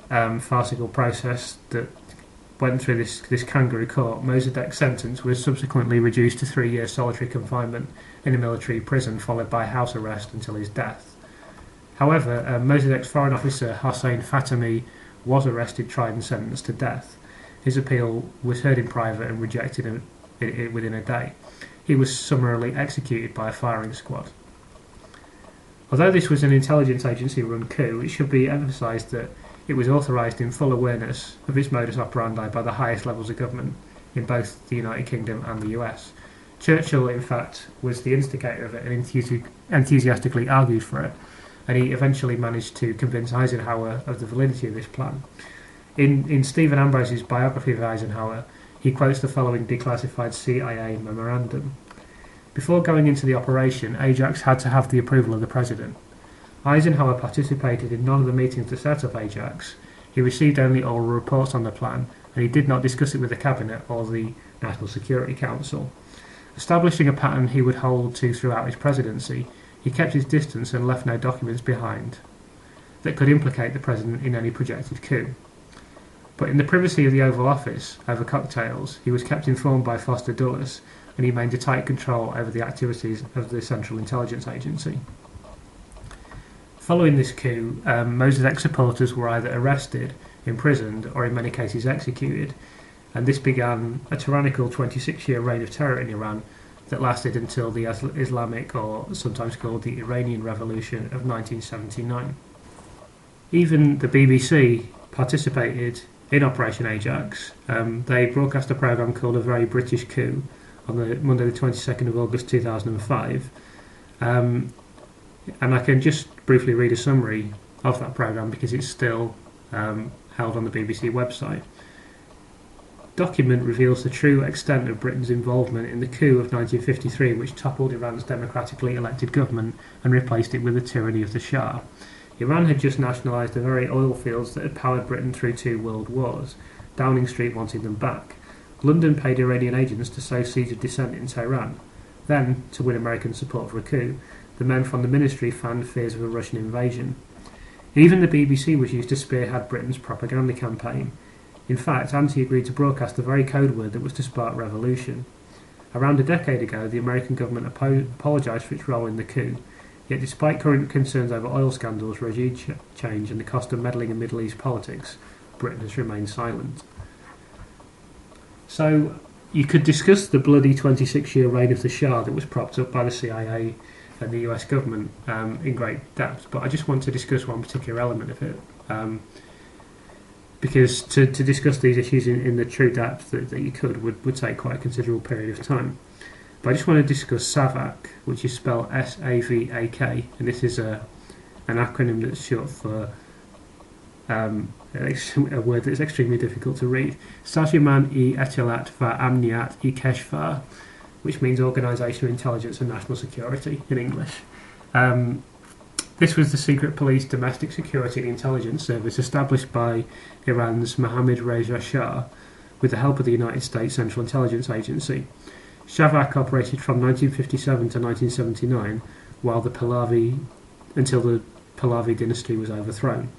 S1: farcical process that went through this kangaroo court, Mossadegh's sentence was subsequently reduced to 3 years solitary confinement in a military prison, followed by house arrest until his death. However, Mossadegh's foreign officer Hossein Fatemi was arrested, tried and sentenced to death. His appeal was heard in private and rejected within a day. He was summarily executed by a firing squad. Although this was an intelligence agency-run coup, it should be emphasised that it was authorised in full awareness of its modus operandi by the highest levels of government in both the United Kingdom and the US. Churchill, in fact, was the instigator of it and enthusiastically argued for it, and he eventually managed to convince Eisenhower of the validity of this plan. In Stephen Ambrose's biography of Eisenhower, he quotes the following declassified CIA memorandum. Before going into the operation, Ajax had to have the approval of the President. Eisenhower participated in none of the meetings to set up Ajax. He received only oral reports on the plan, and he did not discuss it with the Cabinet or the National Security Council. Establishing a pattern he would hold to throughout his presidency, he kept his distance and left no documents behind that could implicate the President in any projected coup. But in the privacy of the Oval Office, over cocktails, he was kept informed by Foster Dulles, and he maintained tight control over the activities of the Central Intelligence Agency. Following this coup, Mossadegh's supporters were either arrested, imprisoned, or in many cases executed, and this began a tyrannical 26-year reign of terror in Iran that lasted until the Islamic, or sometimes called the Iranian Revolution of 1979. Even the BBC participated in Operation Ajax. They broadcast a programme called A Very British Coup on the Monday the 22nd of August 2005. And I can just briefly read a summary of that programme because it's still held on the BBC website. Document reveals the true extent of Britain's involvement in the coup of 1953, which toppled Iran's democratically elected government and replaced it with the tyranny of the Shah. Iran had just nationalised the very oil fields that had powered Britain through 2 world wars. Downing Street wanted them back. London paid Iranian agents to sow seeds of dissent in Tehran. Then, to win American support for a coup, the men from the ministry fanned fears of a Russian invasion. Even the BBC was used to spearhead Britain's propaganda campaign. In fact, Anti agreed to broadcast the very code word that was to spark revolution. Around a decade ago, the American government apologised for its role in the coup, yet despite current concerns over oil scandals, regime change and the cost of meddling in Middle East politics, Britain has remained silent. So, you could discuss the bloody 26-year reign of the Shah that was propped up by the CIA and the US government in great depth, but I just want to discuss one particular element of it, because to discuss these issues in the true depth that you could would take quite a considerable period of time. But I just want to discuss SAVAK, which is spelled S-A-V-A-K, and this is an acronym that's short for a word that's extremely difficult to read. Sajiman-i Etilat va Amniat i Keshvar, which means Organisation of Intelligence and National Security in English. This was the secret police domestic security and intelligence service established by Iran's Mohammad Reza Shah with the help of the United States Central Intelligence Agency. SAVAK operated from 1957 to 1979 until the Pahlavi dynasty was overthrown.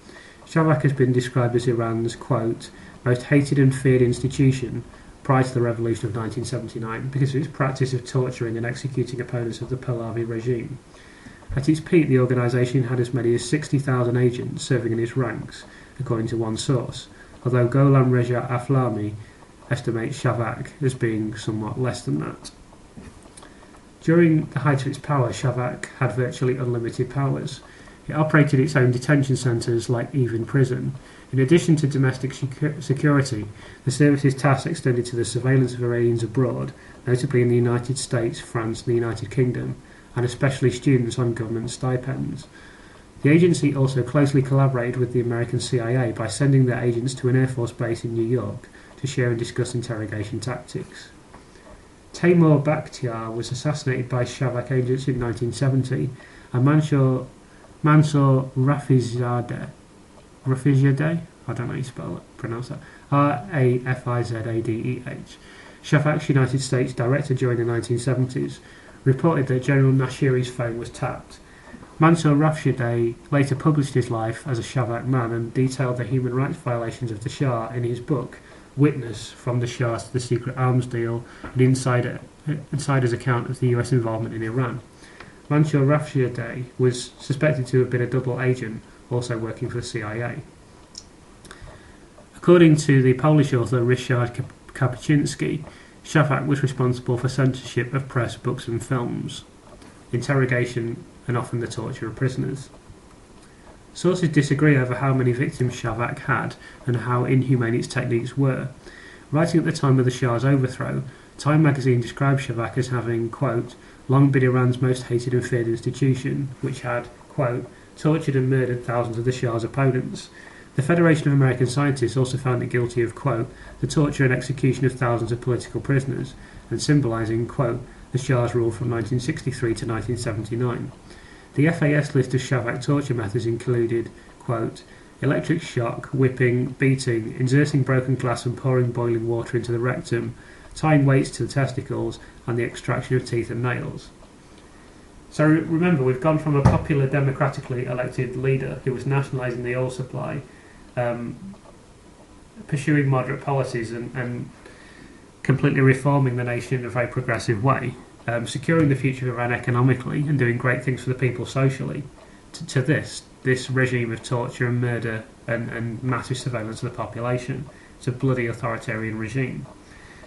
S1: SAVAK has been described as Iran's, quote, most hated and feared institution prior to the revolution of 1979 because of its practice of torturing and executing opponents of the Pahlavi regime. At its peak, the organisation had as many as 60,000 agents serving in its ranks, according to one source, although Gholam Reza Aflami estimates SAVAK as being somewhat less than that. During the height of its power, Shavak had virtually unlimited powers. It operated its own detention centres like Evin prison. In addition to domestic security, the service's tasks extended to the surveillance of Iranians abroad, notably in the United States, France and the United Kingdom, and especially students on government stipends. The agency also closely collaborated with the American CIA by sending their agents to an Air Force base in New York to share and discuss interrogation tactics. Taimur Bakhtiar was assassinated by Shavak agents in 1970, and Mansour Rafizadeh, I don't know how you pronounce that, Rafizadeh, Shavak's United States director during the 1970s, reported that General Nashiri's phone was tapped. Mansour Rafizadeh later published his life as a Shavak man and detailed the human rights violations of the Shah in his book, Witness from the Shah to the Secret Arms Deal, an insider's account of the US involvement in Iran. Mansour Rafizadeh was suspected to have been a double agent, also working for the CIA. According to the Polish author Ryszard Kapuscinski, Shavak was responsible for censorship of press, books and films, interrogation and often the torture of prisoners. Sources disagree over how many victims Shavak had and how inhumane its techniques were. Writing at the time of the Shah's overthrow, Time magazine described Shavak as having, quote, long been Iran's most hated and feared institution, which had, quote, tortured and murdered thousands of the Shah's opponents. The Federation of American Scientists also found it guilty of, quote, the torture and execution of thousands of political prisoners, and symbolising, quote, the Shah's rule from 1963 to 1979. The FAS list of Shavak torture methods included, quote, electric shock, whipping, beating, inserting broken glass and pouring boiling water into the rectum, tying weights to the testicles, and the extraction of teeth and nails. So remember, we've gone from a popular democratically elected leader who was nationalising the oil supply, pursuing moderate policies and completely reforming the nation in a very progressive way, securing the future of Iran economically and doing great things for the people socially, to this regime of torture and murder and massive surveillance of the population. It's a bloody authoritarian regime.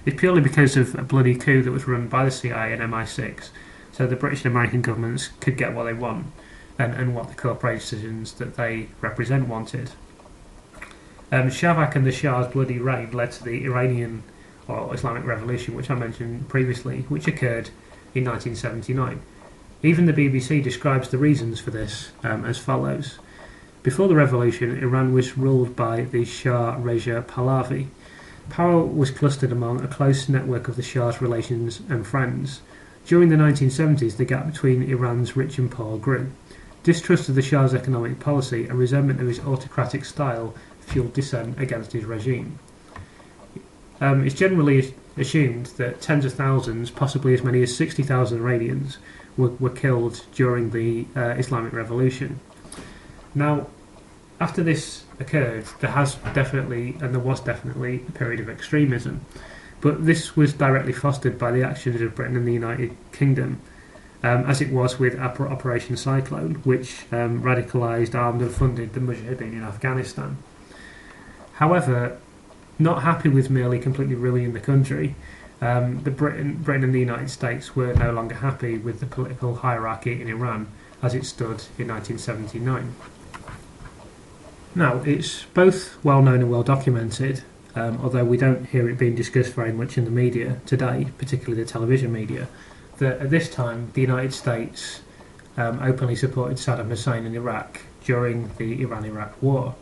S1: It's purely because of a bloody coup that was run by the CIA and MI6, so the British and American governments could get what they want and what the corporations that they represent wanted. Shavak and the Shah's bloody reign led to the Iranian or Islamic Revolution, which I mentioned previously, which occurred in 1979. Even the BBC describes the reasons for this as follows. Before the revolution, Iran was ruled by the Shah Reza Pahlavi. Power was clustered among a close network of the Shah's relations and friends. During the 1970s, the gap between Iran's rich and poor grew. Distrust of the Shah's economic policy and resentment of his autocratic style fueled dissent against his regime. It's generally assumed that tens of thousands, possibly as many as 60,000 Iranians, were killed during the Islamic Revolution. Now, after this occurred, there was definitely a period of extremism, but this was directly fostered by the actions of Britain and the United Kingdom, as it was with Operation Cyclone, which radicalised, armed and funded the Mujahideen in Afghanistan. However, not happy with merely completely ruining the country, Britain and the United States were no longer happy with the political hierarchy in Iran as it stood in 1979. Now, it's both well known and well documented, although we don't hear it being discussed very much in the media today, particularly the television media, that at this time the United States openly supported Saddam Hussein in Iraq during the Iran-Iraq War.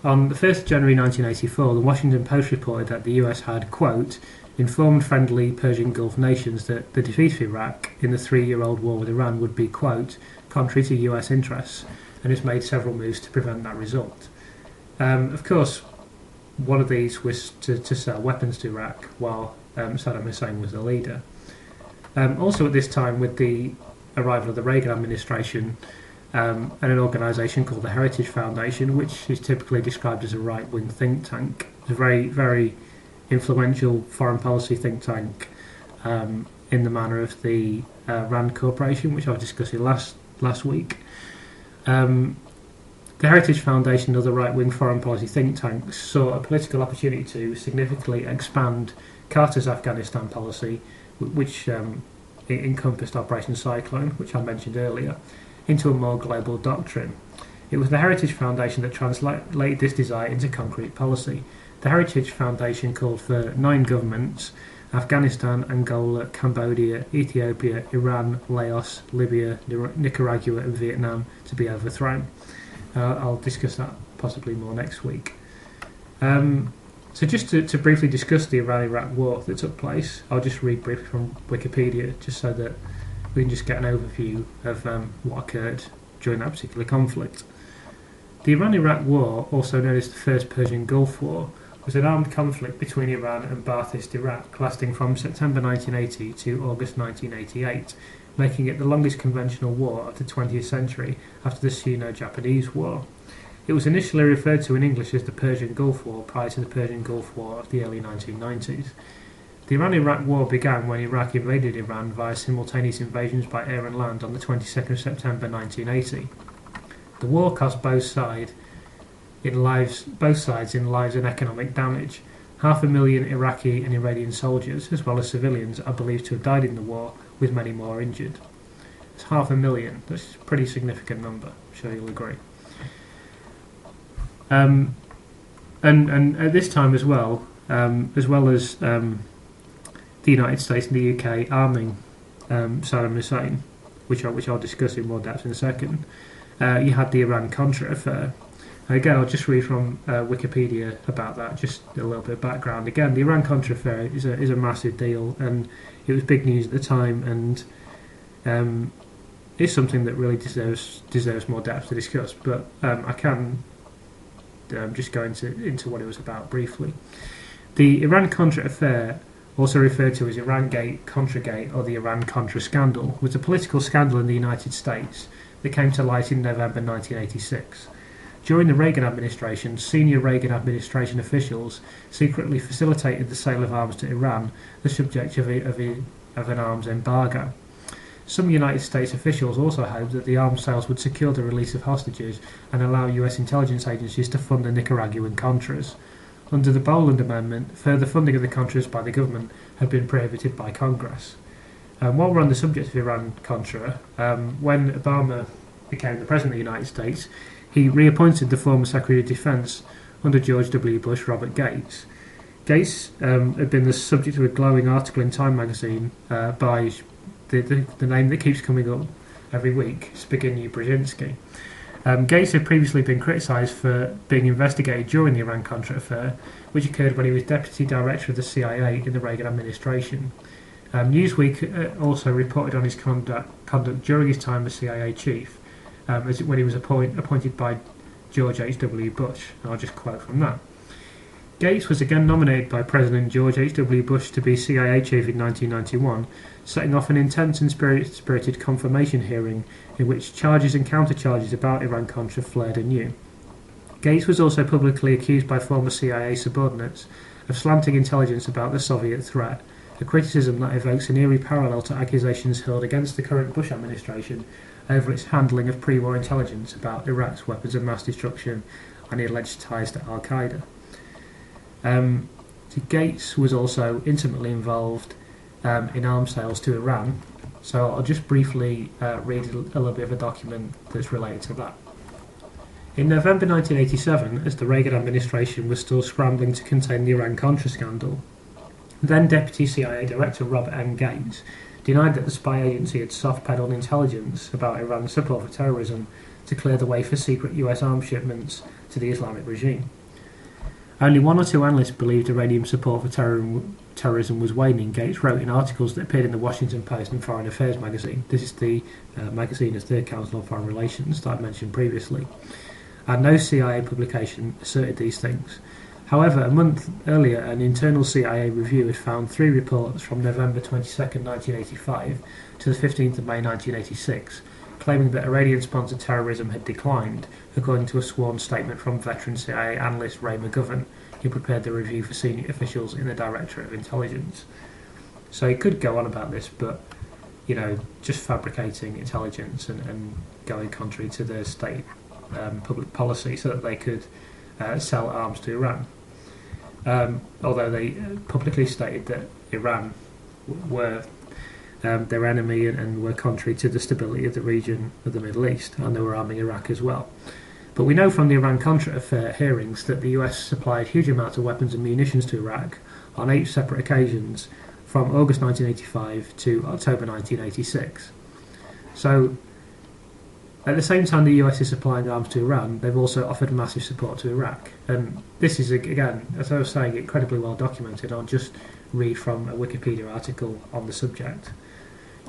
S1: On the 1st of January 1984, the Washington Post reported that the US had, quote, informed friendly Persian Gulf nations that the defeat of Iraq in the 3-year-old war with Iran would be, quote, contrary to US interests, and has made several moves to prevent that result. Of course, one of these was to sell weapons to Iraq while Saddam Hussein was the leader. Also at this time, with the arrival of the Reagan administration, and an organisation called the Heritage Foundation, which is typically described as a right-wing think tank. It's a very, very influential foreign policy think tank in the manner of the Rand Corporation, which I was discussing last week. The Heritage Foundation and other right-wing foreign policy think tanks saw a political opportunity to significantly expand Carter's Afghanistan policy, which encompassed Operation Cyclone, which I mentioned earlier, into a more global doctrine. It was the Heritage Foundation that translated this desire into concrete policy. The Heritage Foundation called for 9 governments: Afghanistan, Angola, Cambodia, Ethiopia, Iran, Laos, Libya, Nicaragua and Vietnam to be overthrown. I'll discuss that possibly more next week. So just to briefly discuss the Iran-Iraq war that took place, I'll just read briefly from Wikipedia just so that we can just get an overview of what occurred during that particular conflict. The Iran-Iraq war, also known as the First Persian Gulf War, was an armed conflict between Iran and Ba'athist Iraq lasting from September 1980 to August 1988, making it the longest conventional war of the 20th century after the Sino-Japanese War. It was initially referred to in English as the Persian Gulf War prior to the Persian Gulf War of the early 1990s. The Iran-Iraq War began when Iraq invaded Iran via simultaneous invasions by air and land on the 22nd of September 1980. The war cost both sides in lives and economic damage. 500,000 Iraqi and Iranian soldiers, as well as civilians, are believed to have died in the war, with many more injured. It's 500,000. That's a pretty significant number. I'm sure you'll agree. And at this time as well as the United States and the UK arming Saddam Hussein, which I'll discuss in more depth in a second, you had the Iran-Contra affair. Again, I'll just read from Wikipedia about that, just a little bit of background. Again, the Iran-Contra affair is a massive deal, and it was big news at the time, and it's something that really deserves more depth to discuss. But I can just go into what it was about briefly. The Iran-Contra affair, also referred to as Iran-Gate, Contragate, or the Iran-Contra scandal, was a political scandal in the United States that came to light in November 1986. During the Reagan administration, senior Reagan administration officials secretly facilitated the sale of arms to Iran, the subject of an arms embargo. Some United States officials also hoped that the arms sales would secure the release of hostages and allow US intelligence agencies to fund the Nicaraguan Contras. Under the Boland Amendment, further funding of the Contras by the government had been prohibited by Congress. While we're on the subject of Iran-Contra, when Obama became the President of the United States, he reappointed the former Secretary of Defense under George W. Bush, Robert Gates. Gates had been the subject of a glowing article in Time magazine by the name that keeps coming up every week, Zbigniew Brzezinski. Gates had previously been criticised for being investigated during the Iran-Contra affair, which occurred when he was Deputy Director of the CIA in the Reagan administration. Newsweek also reported on his conduct during his time as CIA chief, when he was appointed by George H.W. Bush. And I'll just quote from that. Gates was again nominated by President George H.W. Bush to be CIA chief in 1991, setting off an intense and spirited confirmation hearing in which charges and countercharges about Iran-Contra flared anew. Gates was also publicly accused by former CIA subordinates of slanting intelligence about the Soviet threat, a criticism that evokes an eerie parallel to accusations hurled against the current Bush administration over its handling of pre-war intelligence about Iraq's weapons of mass destruction and the alleged ties to Al-Qaeda. Gates was also intimately involved in arms sales to Iran, so I'll just briefly read a little bit of a document that's related to that. In November 1987, as the Reagan administration was still scrambling to contain the Iran-Contra scandal, then Deputy CIA Director Robert M. Gates denied that the spy agency had soft-pedaled intelligence about Iran's support for terrorism to clear the way for secret US arms shipments to the Islamic regime. Only one or two analysts believed Iranian support for terrorism was waning, Gates wrote in articles that appeared in the Washington Post and Foreign Affairs magazine. This is the magazine of the Council on Foreign Relations that I mentioned previously. And no CIA publication asserted these things. However, a month earlier, an internal CIA review had found 3 reports from November 22, 1985 to the 15th of May 1986, claiming that Iranian-sponsored terrorism had declined, according to a sworn statement from veteran CIA analyst Ray McGovern, who prepared the review for senior officials in the Directorate of Intelligence. So he could go on about this, but, just fabricating intelligence and going contrary to their state public policy so that they could sell arms to Iran. Although they publicly stated that Iran were their enemy and were contrary to the stability of the region of the Middle East, and they were arming Iraq as well. But we know from the Iran-Contra hearings that the US supplied huge amounts of weapons and munitions to Iraq on 8 separate occasions from August 1985 to October 1986. So, at the same time the US is supplying arms to Iran, they've also offered massive support to Iraq. And this is, again, as I was saying, incredibly well documented. I'll just read from a Wikipedia article on the subject.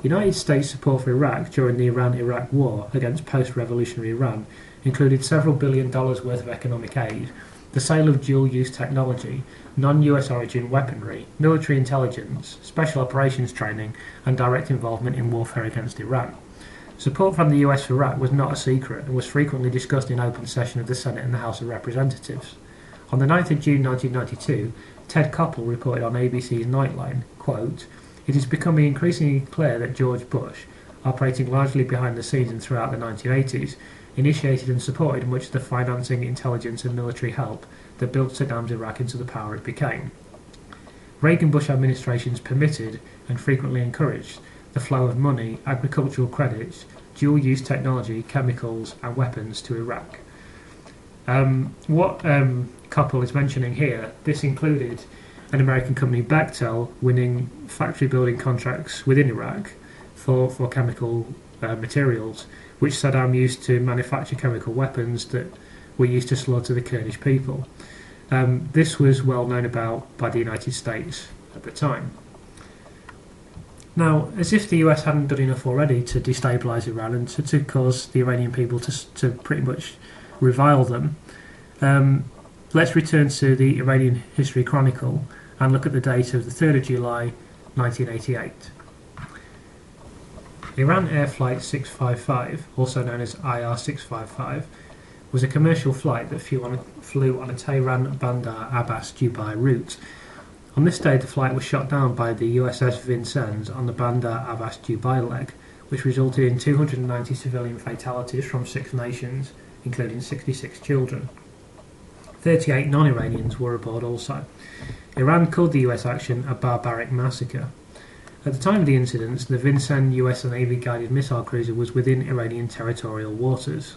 S1: United States support for Iraq during the Iran-Iraq War against post-revolutionary Iran included several $1 billion worth of economic aid, the sale of dual-use technology, non-US origin weaponry, military intelligence, special operations training, and direct involvement in warfare against Iran. Support from the US for Iraq was not a secret and was frequently discussed in open session of the Senate and the House of Representatives. On the 9th of June 1992, Ted Koppel reported on ABC's Nightline, quote, "It is becoming increasingly clear that George Bush, operating largely behind the scenes and throughout the 1980s, initiated and supported much of the financing, intelligence and military help that built Saddam's Iraq into the power it became. Reagan-Bush administrations permitted and frequently encouraged the flow of money, agricultural credits, dual-use technology, chemicals and weapons to Iraq." What Koppel is mentioning here, this included an American company, Bechtel, winning factory-building contracts within Iraq for chemical materials, which Saddam used to manufacture chemical weapons that were used to slaughter the Kurdish people. This was well known about by the United States at the time. Now, as if the US hadn't done enough already to destabilise Iran and to cause the Iranian people to pretty much revile them, let's return to the Iranian History Chronicle and look at the date of the 3rd of July 1988. Iran Air Flight 655, also known as IR-655, was a commercial flight that flew on a Tehran-Bandar Abbas-Dubai route. On this day, the flight was shot down by the USS Vincennes on the Bandar Abbas-Dubai leg, which resulted in 290 civilian fatalities from 6 nations, including 66 children. 38 non-Iranians were aboard also. Iran called the US action a barbaric massacre. At the time of the incidents, the Vincennes US Navy guided missile cruiser was within Iranian territorial waters.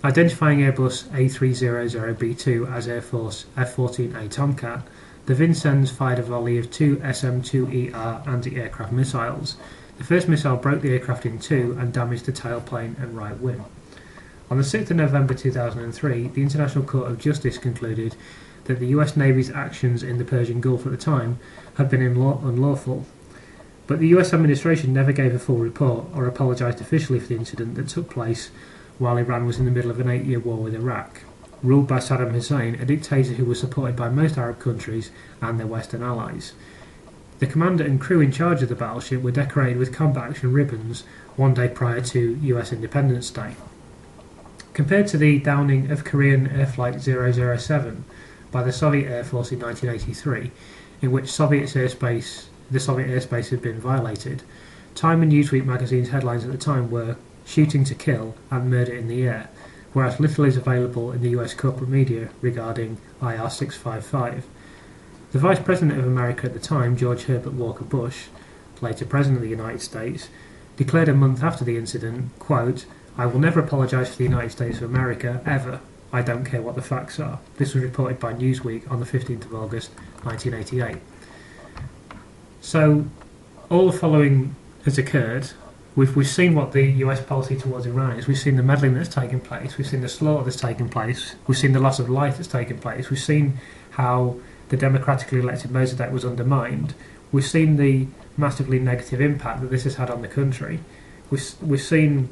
S1: Identifying Airbus A300B2 as Air Force F-14A Tomcat, the Vincennes fired a volley of 2 SM-2ER anti-aircraft missiles. The first missile broke the aircraft in two and damaged the tailplane and right wing. On the 6th of November 2003, the International Court of Justice concluded that the US Navy's actions in the Persian Gulf at the time had been unlawful. But the US administration never gave a full report or apologised officially for the incident that took place while Iran was in the middle of an 8-year war with Iraq, ruled by Saddam Hussein, a dictator who was supported by most Arab countries and their Western allies. The commander and crew in charge of the battleship were decorated with combat action ribbons one day prior to US Independence Day. Compared to the downing of Korean Air Flight 007 by the Soviet Air Force in 1983, in which the Soviet airspace had been violated, Time and Newsweek magazine's headlines at the time were "Shooting to Kill" and "Murder in the Air," whereas little is available in the US corporate media regarding IR-655. The Vice President of America at the time, George Herbert Walker Bush, later President of the United States, declared a month after the incident, quote, "I will never apologise for the United States of America, ever. I don't care what the facts are." This was reported by Newsweek on the 15th of August 1988. So, all the following has occurred. We've seen what the US policy towards Iran is. We've seen the meddling that's taken place. We've seen the slaughter that's taken place. We've seen the loss of life that's taken place. We've seen how the democratically elected Mossadegh was undermined. We've seen the massively negative impact that this has had on the country. We've seen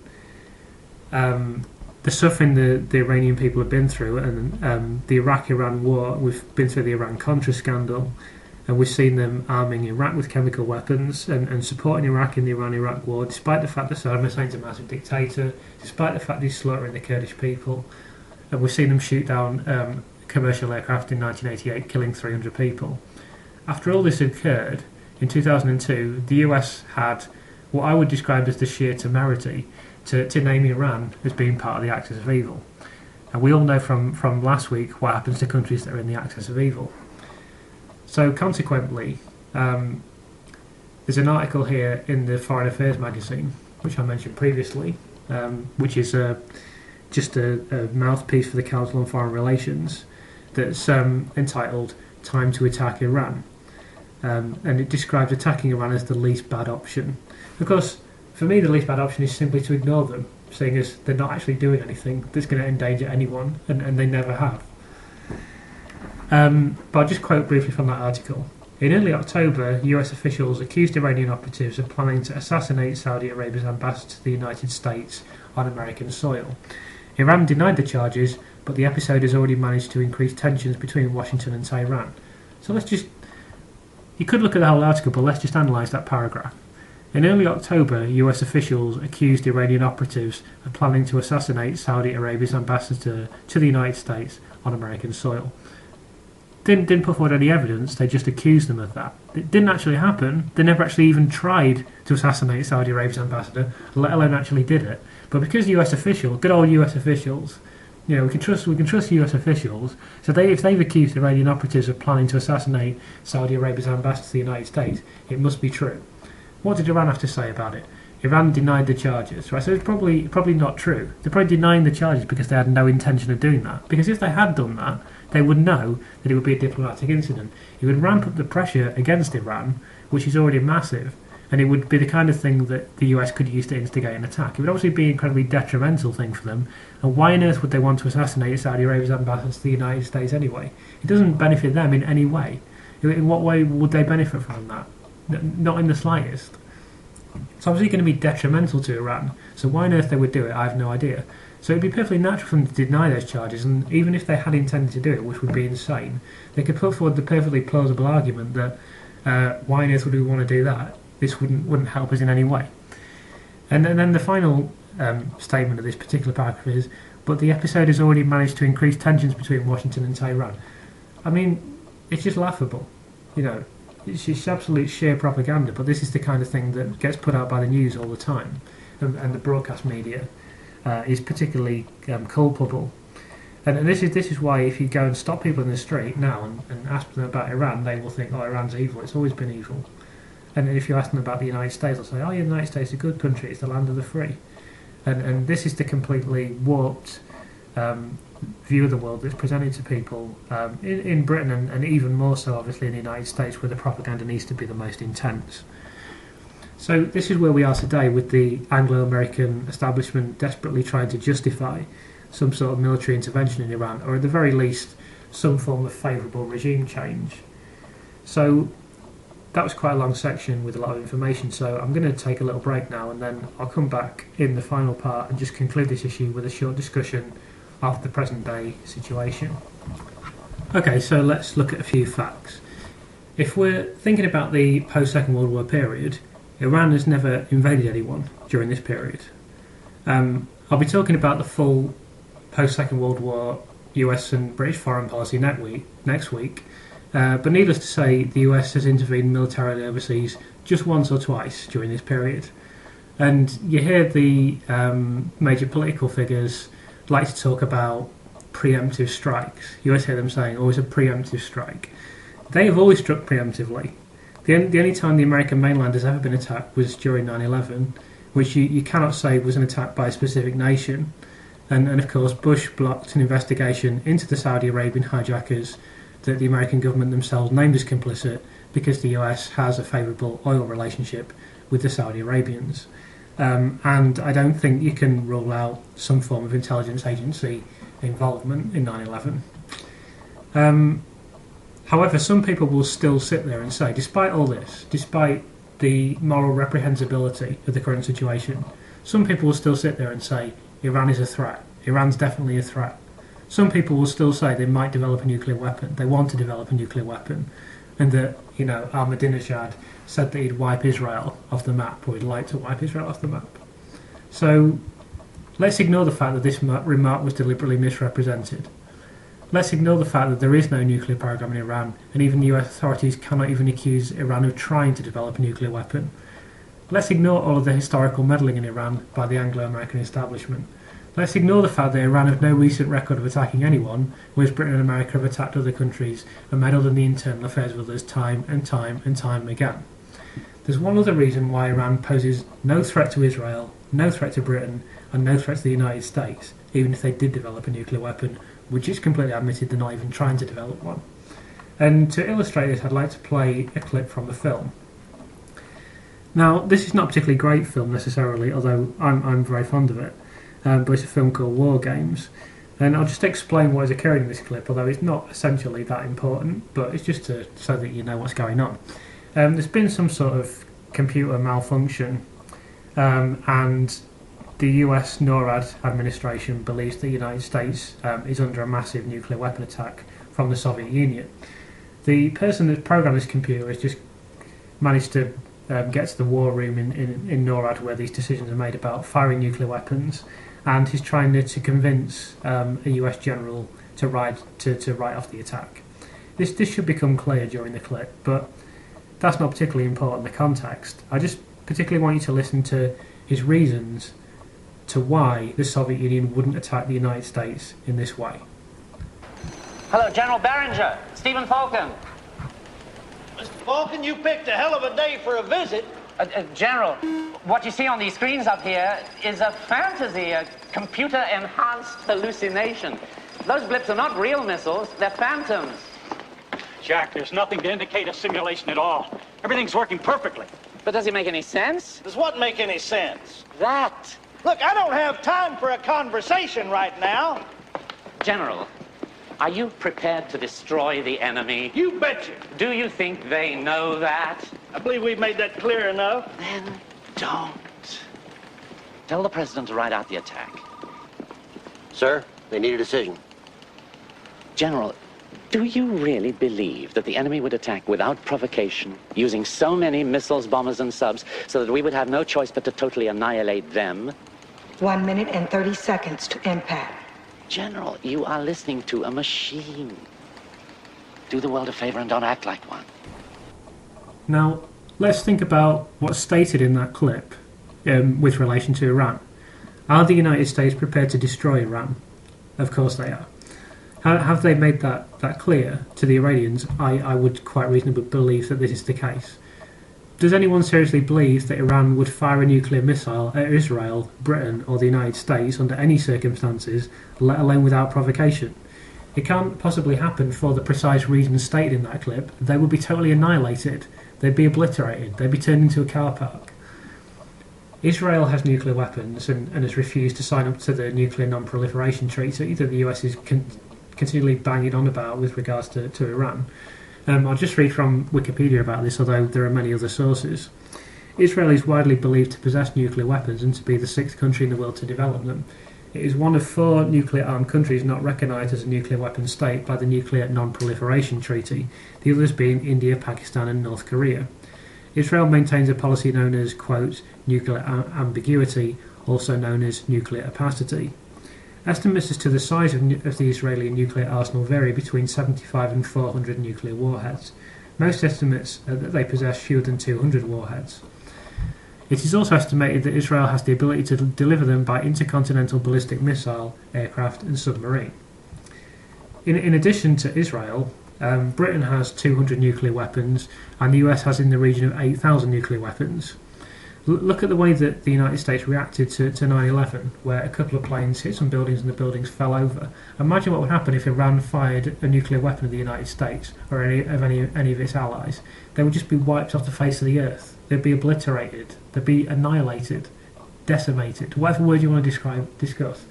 S1: the suffering the Iranian people have been through, and the Iraq-Iran war. We've been through the Iran-Contra scandal, and we've seen them arming Iraq with chemical weapons and supporting Iraq in the Iran-Iraq war, despite the fact that Saddam Hussein's a massive dictator, despite the fact he's slaughtering the Kurdish people. And we've seen them shoot down commercial aircraft in 1988, killing 300 people. After all this occurred, in 2002, the US had what I would describe as the sheer temerity to name Iran as being part of the axis of evil. And we all know from last week what happens to countries that are in the axis of evil. So consequently, There's an article here in the Foreign Affairs magazine, which I mentioned previously, which is just a mouthpiece for the Council on Foreign Relations, that's entitled "Time to Attack Iran," and it describes attacking Iran as the least bad option. Of course, for me, the least bad option is simply to ignore them, seeing as they're not actually doing anything that's going to endanger anyone, and they never have. But I'll just quote briefly from that article. In early October, US officials accused Iranian operatives of planning to assassinate Saudi Arabia's ambassador to the United States on American soil. Iran denied the charges, but the episode has already managed to increase tensions between Washington and Tehran. So you could look at the whole article, but let's just analyse that paragraph. In early October, US officials accused Iranian operatives of planning to assassinate Saudi Arabia's ambassador to the United States on American soil. Didn't put forward any evidence, they just accused them of that. It didn't actually happen. They never actually even tried to assassinate Saudi Arabia's ambassador, let alone actually did it. But because US officials, good old US officials, we can trust US officials, so if they've accused Iranian operatives of planning to assassinate Saudi Arabia's ambassador to the United States, it must be true. What did Iran have to say about it? Iran denied the charges, right? So it's probably not true. They're probably denying the charges because they had no intention of doing that. Because if they had done that, they would know that it would be a diplomatic incident. It would ramp up the pressure against Iran, which is already massive, and it would be the kind of thing that the US could use to instigate an attack. It would obviously be an incredibly detrimental thing for them, and why on earth would they want to assassinate Saudi Arabia's ambassador to the United States anyway? It doesn't benefit them in any way. In what way would they benefit from that? Not in the slightest. It's obviously going to be detrimental to Iran, so why on earth they would do it, I have no idea. So it would be perfectly natural for them to deny those charges, and even if they had intended to do it, which would be insane, they could put forward the perfectly plausible argument that why on earth would we want to do that? This wouldn't help us in any way. And then the final statement of this particular paragraph is, but the episode has already managed to increase tensions between Washington and Tehran. I mean, it's just laughable. It's just absolute sheer propaganda, but this is the kind of thing that gets put out by the news all the time, and the broadcast media is particularly culpable. And this is why if you go and stop people in the street now and ask them about Iran, they will think, oh, Iran's evil, it's always been evil. And if you ask them about the United States, they'll say, oh, yeah, the United States is a good country, it's the land of the free. And this is the completely warped view of the world that's presented to people in Britain, and even more so obviously in the United States, where the propaganda needs to be the most intense. So this is where we are today, with the Anglo American establishment desperately trying to justify some sort of military intervention in Iran, or at the very least some form of favourable regime change. So that was quite a long section with a lot of information, so I'm going to take a little break now, and then I'll come back in the final part and just conclude this issue with a short discussion of the present day situation. Okay, so let's look at a few facts. If we're thinking about the post-Second World War period, Iran has never invaded anyone during this period. I'll be talking about the full post-Second World War US and British foreign policy next week, but needless to say, the US has intervened militarily overseas just once or twice during this period. And you hear the major political figures like to talk about preemptive strikes. You always hear them saying, oh, it's a preemptive strike. They have always struck preemptively. The only time the American mainland has ever been attacked was during 9/11, which you cannot say was an attack by a specific nation. And of course, Bush blocked an investigation into the Saudi Arabian hijackers that the American government themselves named as complicit, because the US has a favourable oil relationship with the Saudi Arabians. And I don't think you can rule out some form of intelligence agency involvement in 9/11. However, some people will still sit there and say, despite all this, despite the moral reprehensibility of the current situation, some people will still sit there and say Iran is a threat. Iran's definitely a threat. Some people will still say they might develop a nuclear weapon. They want to develop a nuclear weapon. And that, Ahmadinejad said that he'd wipe Israel off the map, or he'd like to wipe Israel off the map. So let's ignore the fact that this remark was deliberately misrepresented. Let's ignore the fact that there is no nuclear program in Iran, and even the US authorities cannot even accuse Iran of trying to develop a nuclear weapon. Let's ignore all of the historical meddling in Iran by the Anglo American establishment. Let's ignore the fact that Iran have no recent record of attacking anyone, whereas Britain and America have attacked other countries and meddled in the internal affairs of others time and time and time again. There's one other reason why Iran poses no threat to Israel, no threat to Britain, and no threat to the United States, even if they did develop a nuclear weapon, which is completely admitted they're not even trying to develop one. And to illustrate this, I'd like to play a clip from a film. Now, this is not a particularly great film necessarily, although I'm very fond of it, but it's a film called War Games. And I'll just explain what is occurring in this clip, although it's not essentially that important, but it's just so that you know what's going on. There's been some sort of computer malfunction, and the US NORAD administration believes the United States is under a massive nuclear weapon attack from the Soviet Union. The person that programmed this computer has just managed to get to the war room in NORAD where these decisions are made about firing nuclear weapons, and he's trying to convince a US general to write off the attack. This should become clear during the clip, but that's not particularly important, the context. I just particularly want you to listen to his reasons to why the Soviet Union wouldn't attack the United States in this way.
S2: Hello, General Barringer. Stephen Falcon.
S3: Mr. Falcon, you picked a hell of a day for a visit.
S2: General, what you see on these screens up here is a fantasy, a computer-enhanced hallucination. Those blips are not real missiles, they're phantoms.
S4: Jack, there's nothing to indicate a simulation at all. Everything's working perfectly.
S2: But does it make any sense?
S3: Does what make any sense?
S2: That.
S3: Look, I don't have time for a conversation right now.
S2: General, are you prepared to destroy the enemy?
S3: You betcha.
S2: Do you think they know that?
S3: I believe we've made that clear enough.
S2: Then don't. Tell the president to write out the attack.
S5: Sir, they need a decision.
S2: General, do you really believe that the enemy would attack without provocation, using so many missiles, bombers, and subs, so that we would have no choice but to totally annihilate them?
S6: 1 minute and 30 seconds to impact.
S2: General, you are listening to a machine. Do the world a favor and don't act like one.
S1: Now, let's think about what's stated in that clip with relation to Iran. Are the United States prepared to destroy Iran? Of course they are. Have they made that clear to the Iranians? I would quite reasonably believe that this is the case. Does anyone seriously believe that Iran would fire a nuclear missile at Israel, Britain, or the United States under any circumstances, let alone without provocation? It can't possibly happen for the precise reasons stated in that clip. They would be totally annihilated. They'd be obliterated. They'd be turned into a car park. Israel has nuclear weapons and has refused to sign up to the Nuclear Non-Proliferation Treaty that the US is continually banging on about with regards to Iran. I'll just read from Wikipedia about this, although there are many other sources. Israel is widely believed to possess nuclear weapons and to be the 6th country in the world to develop them. It is one of 4 nuclear-armed countries not recognised as a nuclear weapon state by the Nuclear Non-Proliferation Treaty, the others being India, Pakistan and North Korea. Israel maintains a policy known as, quote, nuclear ambiguity, also known as nuclear opacity. Estimates as to the size of the Israeli nuclear arsenal vary between 75 and 400 nuclear warheads. Most estimates are that they possess fewer than 200 warheads. It is also estimated that Israel has the ability to deliver them by intercontinental ballistic missile, aircraft and submarine. In addition to Israel, Britain has 200 nuclear weapons and the US has in the region of 8,000 nuclear weapons. Look at the way that the United States reacted to 9/11, where a couple of planes hit some buildings and the buildings fell over. Imagine what would happen if Iran fired a nuclear weapon at the United States or any of its allies. They would just be wiped off the face of the earth. They'd be obliterated. They'd be annihilated, decimated, whatever word you want to discuss.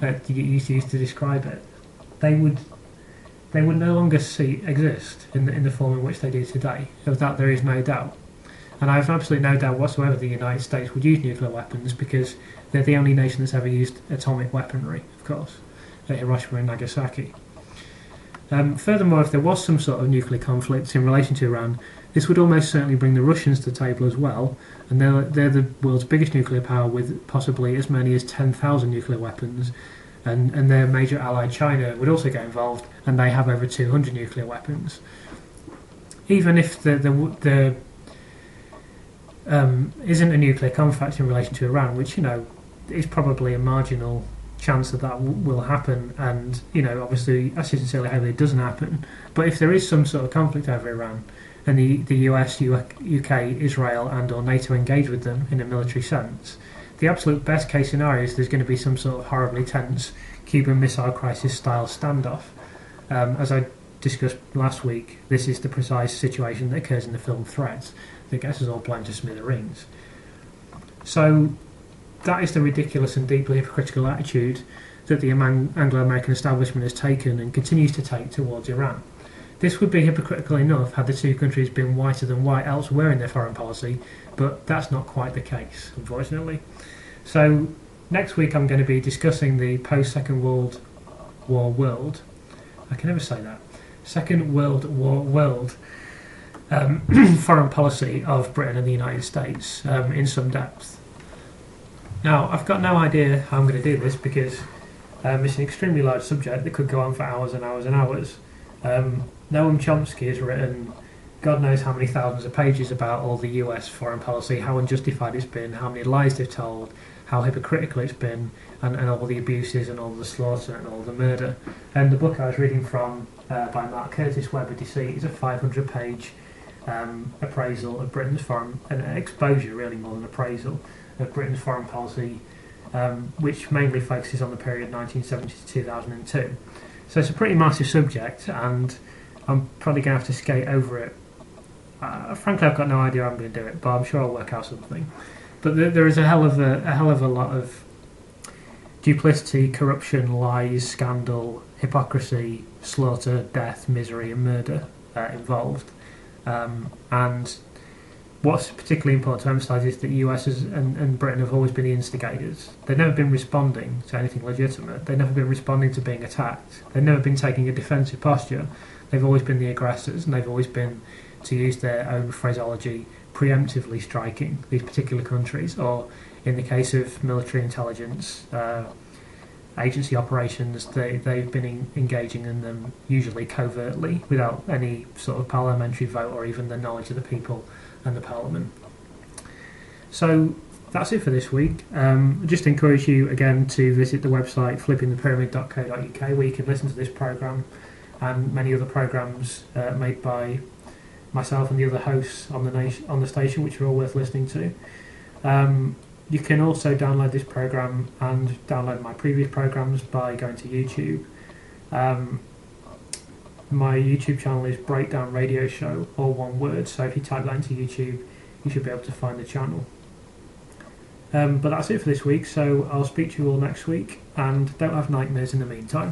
S1: You use to describe it. They would no longer exist in the form in which they do today. Of that there is no doubt. And I have absolutely no doubt whatsoever the United States would use nuclear weapons because they're the only nation that's ever used atomic weaponry, of course, at Hiroshima and Nagasaki. Furthermore, if there was some sort of nuclear conflict in relation to Iran, this would almost certainly bring the Russians to the table as well, and they're the world's biggest nuclear power with possibly as many as 10,000 nuclear weapons, and their major ally China would also get involved, and they have over 200 nuclear weapons. Even if the isn't a nuclear conflict in relation to Iran, which is probably a marginal chance that will happen, and obviously I sincerely hope it doesn't happen. But if there is some sort of conflict over Iran, and the US, UK, Israel, and/or NATO engage with them in a military sense, the absolute best case scenario is there's going to be some sort of horribly tense Cuban Missile Crisis style standoff. As I discussed last week, this is the precise situation that occurs in the film Threats that gets us all blown to smithereens. So that is the ridiculous and deeply hypocritical attitude that the Anglo American establishment has taken and continues to take towards Iran. This would be hypocritical enough had the two countries been whiter than white elsewhere in their foreign policy, but that's not quite the case, unfortunately. So next week I'm going to be discussing the post-Second World War world. I can never say that. Second World War world foreign policy of Britain and the United States in some depth. Now, I've got no idea how I'm going to do this because it's an extremely large subject that could go on for hours and hours and hours. Noam Chomsky has written God knows how many thousands of pages about all the US foreign policy, how unjustified it's been, how many lies they've told, how hypocritical it's been, and all the abuses and all the slaughter and all the murder. And the book I was reading from by Mark Curtis, Web of Deceit, is a 500-page appraisal of Britain's foreign, an exposure really more than appraisal, of Britain's foreign policy, which mainly focuses on the period 1970 to 2002. So it's a pretty massive subject, and I'm probably going to have to skate over it. Frankly, I've got no idea how I'm going to do it, but I'm sure I'll work out something. But there is a hell of a lot of duplicity, corruption, lies, scandal, hypocrisy, slaughter, death, misery, and murder involved. And what's particularly important to emphasise is that the US and Britain have always been the instigators. They've never been responding to anything legitimate. They've never been responding to being attacked. They've never been taking a defensive posture. They've always been the aggressors, and they've always been, to use their own phraseology, preemptively striking these particular countries, or in the case of military intelligence agency operations, they've been engaging in them usually covertly without any sort of parliamentary vote or even the knowledge of the people and the Parliament. So that's it for this week. I just encourage you again to visit the website flippingthepyramid.co.uk, where you can listen to this programme and many other programmes made by myself and the other hosts on the station, which are all worth listening to. You can also download this programme and download my previous programmes by going to YouTube. My YouTube channel is Breakdown Radio Show, all one word, so if you type that into YouTube, you should be able to find the channel. But that's it for this week, so I'll speak to you all next week, and don't have nightmares in the meantime.